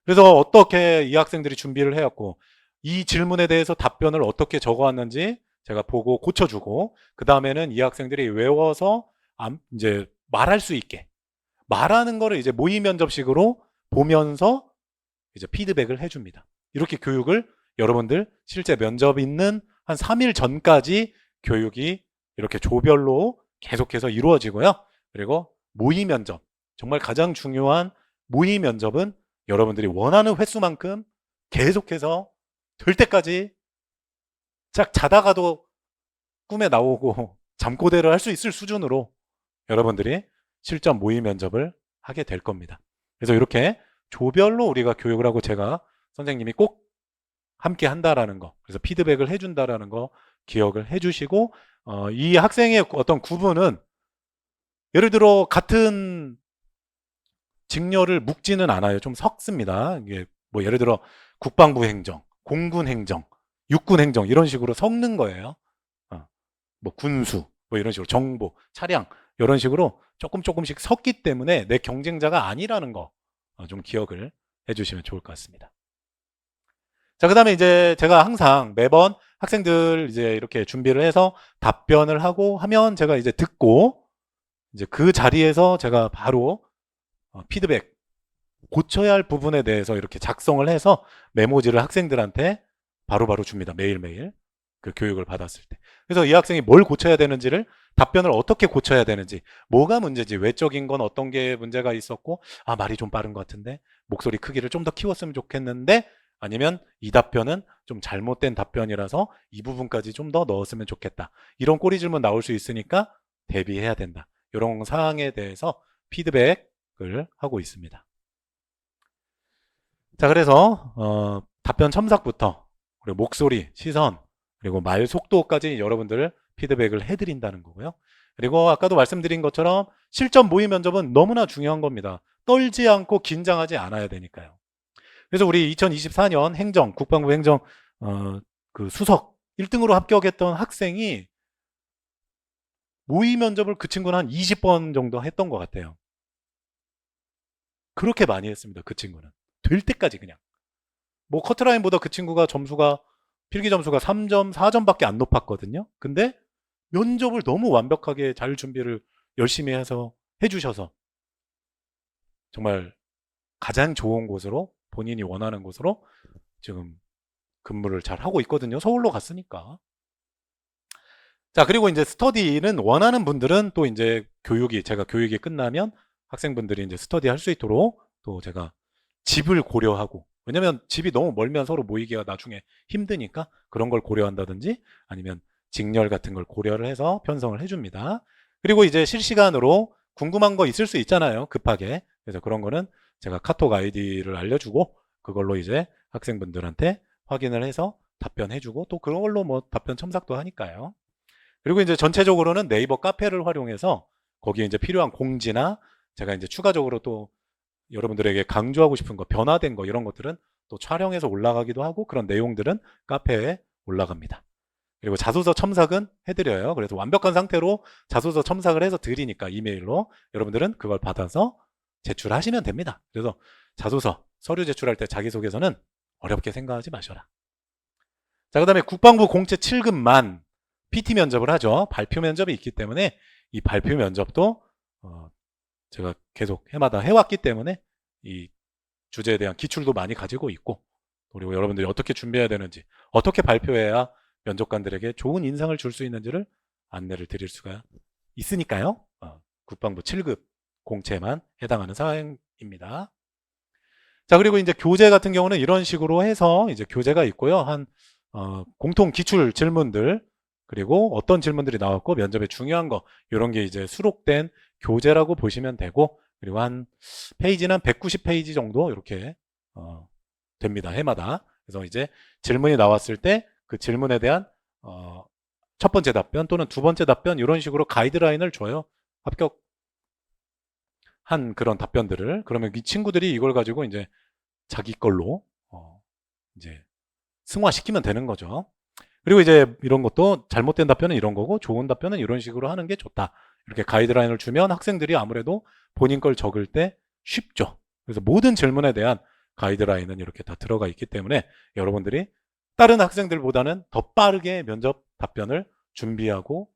그래서 어떻게 이 학생들이 준비를 해왔고 이 질문에 대해서 답변을 어떻게 적어왔는지 제가 보고 고쳐주고, 그 다음에는 이 학생들이 외워서 이제 말할 수 있게 말하는 거를 이제 모의 면접식으로 보면서 이제 피드백을 해줍니다. 이렇게 교육을 여러분들 실제 면접 있는 한 3일 전까지 교육이 이렇게 조별로 계속해서 이루어지고요. 그리고 모의 면접, 정말 가장 중요한 모의 면접은 여러분들이 원하는 횟수만큼 계속해서 될 때까지 짝 자다가도 꿈에 나오고 잠꼬대를 할 수 있을 수준으로 여러분들이 실전 모의 면접을 하게 될 겁니다. 그래서 이렇게 조별로 우리가 교육을 하고 제가 선생님이 꼭 함께 한다라는 거, 그래서 피드백을 해준다라는 거 기억을 해주시고, 이 학생의 어떤 구분은 예를 들어 같은 직렬을 묶지는 않아요. 좀 섞습니다. 이게 뭐 예를 들어 국방부 행정, 공군 행정, 육군 행정 이런 식으로 섞는 거예요. 뭐 군수, 뭐 이런 식으로 정보, 차량 이런 식으로 조금씩 섞기 때문에 내 경쟁자가 아니라는 거 좀 기억을 해주시면 좋을 것 같습니다. 자, 그 다음에 이제 제가 항상 매번 학생들 이제 이렇게 준비를 해서 답변을 하고 하면 제가 이제 듣고 이제 그 자리에서 제가 바로 피드백, 고쳐야 할 부분에 대해서 이렇게 작성을 해서 메모지를 학생들한테 바로바로 줍니다. 매일매일 그 교육을 받았을 때. 그래서 이 학생이 뭘 고쳐야 되는지를, 답변을 어떻게 고쳐야 되는지, 뭐가 문제지, 외적인 건 어떤 게 문제가 있었고, 말이 좀 빠른 것 같은데 목소리 크기를 좀 더 키웠으면 좋겠는데, 아니면 이 답변은 좀 잘못된 답변이라서 이 부분까지 좀 더 넣었으면 좋겠다, 이런 꼬리 질문 나올 수 있으니까 대비해야 된다, 이런 사항에 대해서 피드백을 하고 있습니다. 자, 그래서 답변 첨삭부터 그리고 목소리, 시선, 그리고 말 속도까지 여러분들 피드백을 해드린다는 거고요. 그리고 아까도 말씀드린 것처럼 실전 모의 면접은 너무나 중요한 겁니다. 떨지 않고 긴장하지 않아야 되니까요. 그래서 우리 2024년 행정, 국방부 행정 그 수석 1등으로 합격했던 학생이 모의 면접을 그 친구는 한 20번 정도 했던 것 같아요. 그렇게 많이 했습니다. 그 친구는. 될 때까지 그냥. 뭐 커트라인보다 그 친구가 필기 점수가 3점, 4점밖에 안 높았거든요. 근데 면접을 너무 완벽하게 잘 준비를 열심히 해서 해주셔서 정말 가장 좋은 곳으로, 본인이 원하는 곳으로 지금 근무를 잘 하고 있거든요. 서울로 갔으니까. 자, 그리고 이제 스터디는 원하는 분들은 또 이제 제가 교육이 끝나면 학생분들이 이제 스터디 할 수 있도록 또 제가 집을 고려하고, 왜냐면 집이 너무 멀면 서로 모이기가 나중에 힘드니까 그런 걸 고려한다든지 아니면 직렬 같은 걸 고려를 해서 편성을 해줍니다. 그리고 이제 실시간으로 궁금한 거 있을 수 있잖아요, 급하게. 그래서 그런 거는 제가 카톡 아이디를 알려주고 그걸로 이제 학생분들한테 확인을 해서 답변해주고, 또 그런 걸로 뭐 답변 첨삭도 하니까요. 그리고 이제 전체적으로는 네이버 카페를 활용해서 거기에 이제 필요한 공지나 제가 이제 추가적으로 또 여러분들에게 강조하고 싶은 거, 변화된 거, 이런 것들은 또 촬영해서 올라가기도 하고, 그런 내용들은 카페에 올라갑니다. 그리고 자소서 첨삭은 해드려요. 그래서 완벽한 상태로 자소서 첨삭을 해서 드리니까 이메일로 여러분들은 그걸 받아서 제출하시면 됩니다. 그래서 자소서, 서류 제출할 때 자기소개서는 어렵게 생각하지 마셔라. 자, 그 다음에 국방부 공채 7급만 PT 면접을 하죠. 발표 면접이 있기 때문에 이 발표 면접도 제가 계속 해마다 해왔기 때문에 이 주제에 대한 기출도 많이 가지고 있고, 그리고 여러분들이 어떻게 준비해야 되는지, 어떻게 발표해야 면접관들에게 좋은 인상을 줄 수 있는지를 안내를 드릴 수가 있으니까요. 국방부 7급 공채만 해당하는 사항입니다. 자, 그리고 이제 교재 같은 경우는 이런 식으로 해서 이제 교재가 있고요. 한 공통 기출 질문들, 그리고 어떤 질문들이 나왔고 면접에 중요한 거, 이런 게 이제 수록된 교재라고 보시면 되고, 그리고 한 페이지는 190페이지 정도 이렇게 됩니다. 해마다. 그래서 이제 질문이 나왔을 때 그 질문에 대한 첫 번째 답변 또는 두 번째 답변 이런 식으로 가이드라인을 줘요. 합격한 그런 답변들을. 그러면 이 친구들이 이걸 가지고 이제 자기 걸로 이제 승화시키면 되는 거죠. 그리고 이제 이런 것도 잘못된 답변은 이런 거고 좋은 답변은 이런 식으로 하는 게 좋다. 이렇게 가이드라인을 주면 학생들이 아무래도 본인 걸 적을 때 쉽죠. 그래서 모든 질문에 대한 가이드라인은 이렇게 다 들어가 있기 때문에 여러분들이 다른 학생들보다는 더 빠르게 면접 답변을 준비하고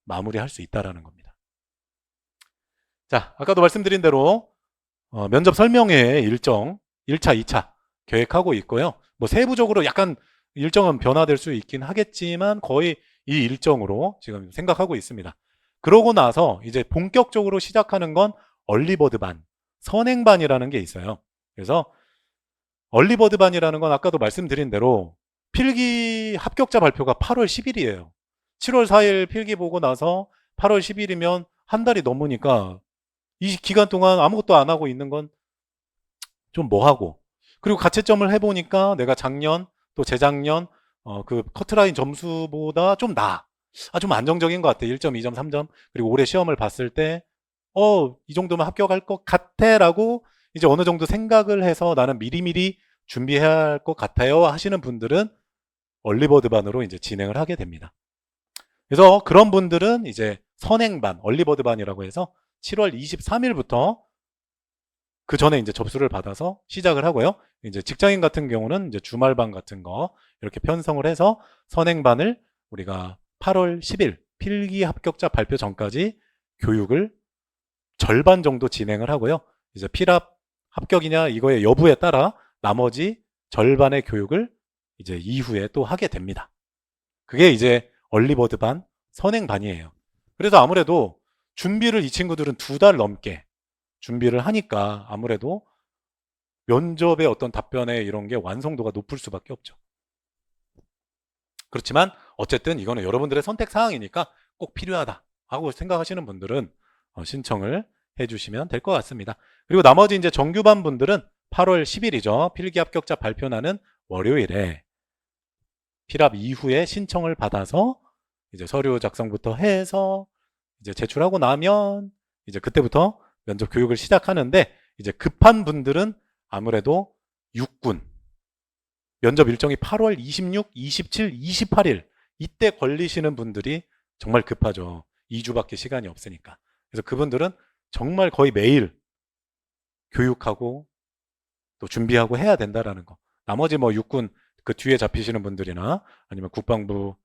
마무리할 수 있다는 겁니다. 자, 아까도 말씀드린 대로 면접 설명회 일정 1차, 2차 계획하고 있고요. 뭐 세부적으로 약간 일정은 변화될 수 있긴 하겠지만 거의 이 일정으로 지금 생각하고 있습니다. 그러고 나서 이제 본격적으로 시작하는 건 얼리버드반, 선행반이라는 게 있어요. 그래서 얼리버드반이라는 건 아까도 말씀드린 대로 필기 합격자 발표가 8월 10일이에요. 7월 4일 필기 보고 나서 8월 10일이면 한 달이 넘으니까 이 기간 동안 아무것도 안 하고 있는 건 좀 뭐하고, 그리고 가채점을 해보니까 내가 작년 또 재작년 그 커트라인 점수보다 좀 나아. 좀 안정적인 것 같아. 1점, 2점, 3점. 그리고 올해 시험을 봤을 때 이 정도면 합격할 것 같아 라고 이제 어느 정도 생각을 해서 나는 미리미리 준비해야 할 것 같아요 하시는 분들은 얼리버드반으로 이제 진행을 하게 됩니다. 그래서 그런 분들은 이제 선행반, 얼리버드반이라고 해서 7월 23일부터 그 전에 이제 접수를 받아서 시작을 하고요. 이제 직장인 같은 경우는 이제 주말반 같은 거 이렇게 편성을 해서 선행반을 우리가 8월 10일 필기 합격자 발표 전까지 교육을 절반 정도 진행을 하고요. 이제 필합 합격이냐 이거의 여부에 따라 나머지 절반의 교육을 이제 이후에 또 하게 됩니다. 그게 이제 얼리버드반, 선행반이에요. 그래서 아무래도 준비를 이 친구들은 2달 넘게 준비를 하니까 아무래도 면접의 어떤 답변에 이런 게 완성도가 높을 수밖에 없죠. 그렇지만 어쨌든 이거는 여러분들의 선택 사항이니까 꼭 필요하다 하고 생각하시는 분들은 신청을 해주시면 될 것 같습니다. 그리고 나머지 이제 정규반 분들은 8월 10일이죠. 필기 합격자 발표나는 월요일에 필합 이후에 신청을 받아서 이제 서류 작성부터 해서 이제 제출하고 나면 이제 그때부터 면접 교육을 시작하는데, 이제 급한 분들은 아무래도 육군 면접 일정이 8월 26, 27, 28일 이때 걸리시는 분들이 정말 급하죠. 2주밖에 시간이 없으니까. 그래서 그분들은 정말 거의 매일 교육하고 또 준비하고 해야 된다라는 거. 나머지 뭐 육군 그 뒤에 잡히시는 분들이나 아니면 국방부,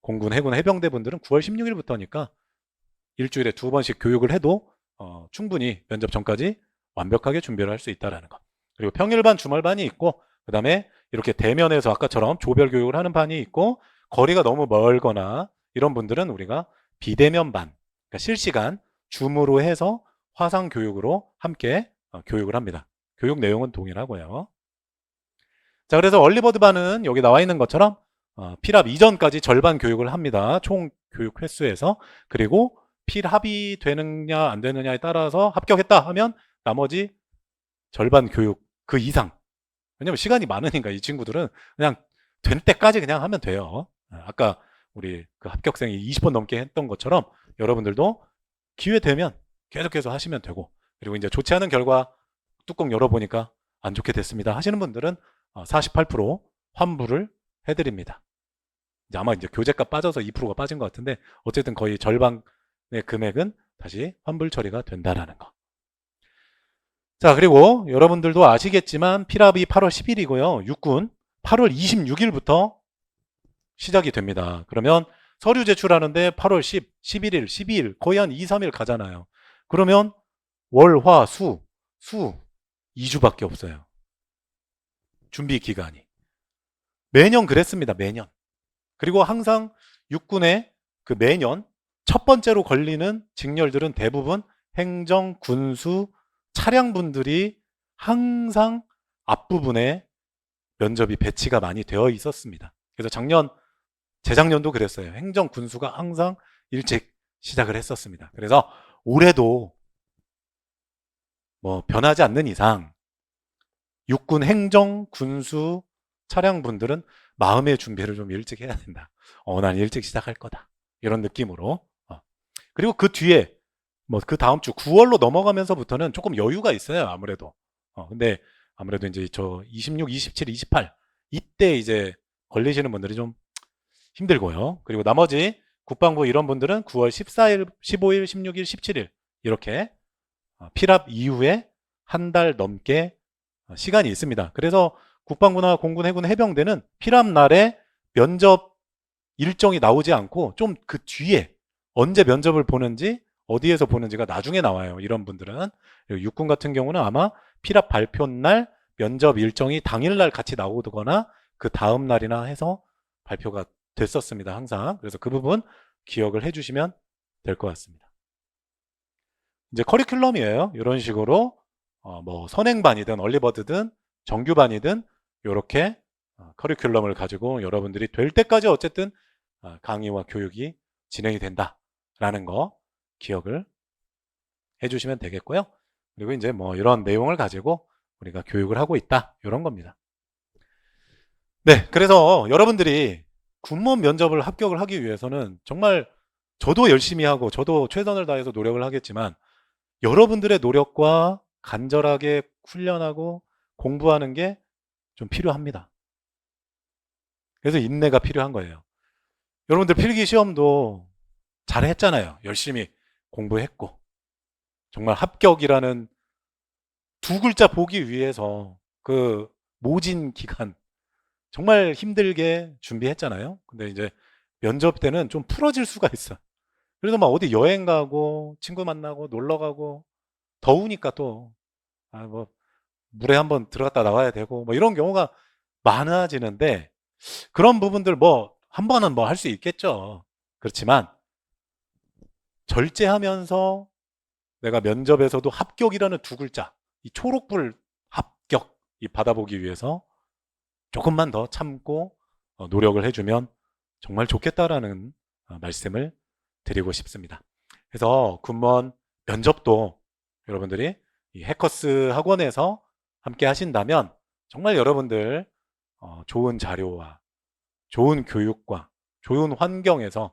공군, 해군, 해병대 분들은 9월 16일부터니까 일주일에 2번씩 교육을 해도 충분히 면접 전까지 완벽하게 준비를 할 수 있다는 거. 그리고 평일반, 주말반이 있고, 그 다음에 이렇게 대면에서 아까처럼 조별 교육을 하는 반이 있고, 거리가 너무 멀거나 이런 분들은 우리가 비대면반, 그러니까 실시간 줌으로 해서 화상 교육으로 함께 교육을 합니다. 교육 내용은 동일하고요. 자, 그래서 얼리버드반은 여기 나와 있는 것처럼 필합 이전까지 절반 교육을 합니다. 총 교육 횟수에서. 그리고 필합이 되느냐 안 되느냐에 따라서 합격했다 하면 나머지 절반 교육 그 이상. 왜냐면 시간이 많으니까 이 친구들은 그냥 될 때까지 그냥 하면 돼요. 아까 우리 그 합격생이 20번 넘게 했던 것처럼 여러분들도 기회 되면 계속해서 하시면 되고, 그리고 이제 좋지 않은 결과 뚜껑 열어보니까 안 좋게 됐습니다 하시는 분들은 48% 환불을 해드립니다. 이제 아마 이제 교재값 빠져서 2%가 빠진 것 같은데 어쨌든 거의 절반의 금액은 다시 환불 처리가 된다라는 거. 자, 그리고 여러분들도 아시겠지만 필합이 8월 10일이고요. 육군 8월 26일부터 시작이 됩니다. 그러면 서류 제출하는데 8월 10, 11일, 12일 거의 한 2, 3일 가잖아요. 그러면 월, 화, 수 2주밖에 없어요. 준비 기간이. 매년 그랬습니다. 매년. 그리고 항상 육군에 그 매년 첫 번째로 걸리는 직렬들은 대부분 행정, 군수, 차량분들이 항상 앞부분에 면접이 배치가 많이 되어 있었습니다. 그래서 재작년도 그랬어요. 행정, 군수가 항상 일찍 시작을 했었습니다. 그래서 올해도 뭐 변하지 않는 이상 육군 행정, 군수, 차량분들은 마음의 준비를 좀 일찍 해야 된다. 난 일찍 시작할 거다. 이런 느낌으로. 그리고 그 뒤에 뭐 그 다음 주 9월로 넘어가면서부터는 조금 여유가 있어요. 아무래도. 근데 아무래도 이제 저 26, 27, 28 이때 이제 걸리시는 분들이 좀 힘들고요. 그리고 나머지 국방부 이런 분들은 9월 14일, 15일, 16일, 17일 이렇게 필압 이후에 한 달 넘게 시간이 있습니다. 그래서 국방부나 공군, 해군, 해병대는 필압 날에 면접 일정이 나오지 않고 좀 그 뒤에 언제 면접을 보는지 어디에서 보는지가 나중에 나와요. 이런 분들은. 육군 같은 경우는 아마 필압 발표 날 면접 일정이 당일날 같이 나오거나 그 다음 날이나 해서 발표가 됐었습니다. 항상. 그래서 그 부분 기억을 해주시면 될 것 같습니다. 이제 커리큘럼이에요. 이런 식으로 뭐 선행반이든 얼리버드든 정규반이든 이렇게 커리큘럼을 가지고 여러분들이 될 때까지 어쨌든 강의와 교육이 진행이 된다라는 거 기억을 해주시면 되겠고요. 그리고 이제 뭐 이런 내용을 가지고 우리가 교육을 하고 있다 이런 겁니다. 네, 그래서 여러분들이 군무원 면접을 합격을 하기 위해서는 정말 저도 열심히 하고 저도 최선을 다해서 노력을 하겠지만 여러분들의 노력과 간절하게 훈련하고 공부하는 게 좀 필요합니다. 그래서 인내가 필요한 거예요. 여러분들 필기 시험도 잘했잖아요. 열심히 공부했고 정말 합격이라는 두 글자 보기 위해서 그 모진 기간 정말 힘들게 준비했잖아요. 근데 이제 면접 때는 좀 풀어질 수가 있어. 그래서 막 어디 여행 가고 친구 만나고 놀러 가고 더우니까 또 뭐 물에 한번 들어갔다 나와야 되고 뭐 이런 경우가 많아지는데 그런 부분들 뭐 한 번은 뭐 할 수 있겠죠. 그렇지만 절제하면서 내가 면접에서도 합격이라는 두 글자 이 초록불 합격 이 받아보기 위해서 조금만 더 참고 노력을 해주면 정말 좋겠다라는 말씀을 드리고 싶습니다. 그래서 군무원 면접도 여러분들이 이 해커스 학원에서 함께 하신다면 정말 여러분들 좋은 자료와 좋은 교육과 좋은 환경에서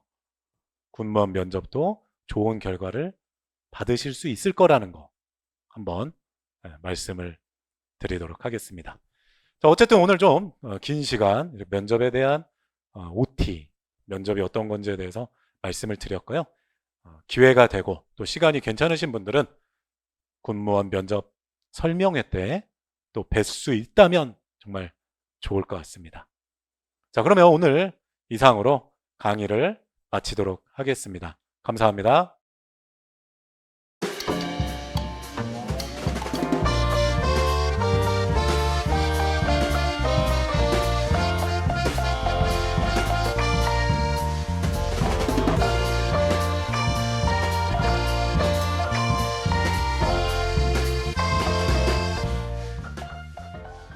군무원 면접도 좋은 결과를 받으실 수 있을 거라는 거 한번 말씀을 드리도록 하겠습니다. 자, 어쨌든 오늘 좀 긴 시간 면접에 대한 OT, 면접이 어떤 건지에 대해서 말씀을 드렸고요. 기회가 되고 또 시간이 괜찮으신 분들은 군무원 면접 설명회 때 또 뵐 수 있다면 정말 좋을 것 같습니다. 자, 그러면 오늘 이상으로 강의를 마치도록 하겠습니다. 감사합니다.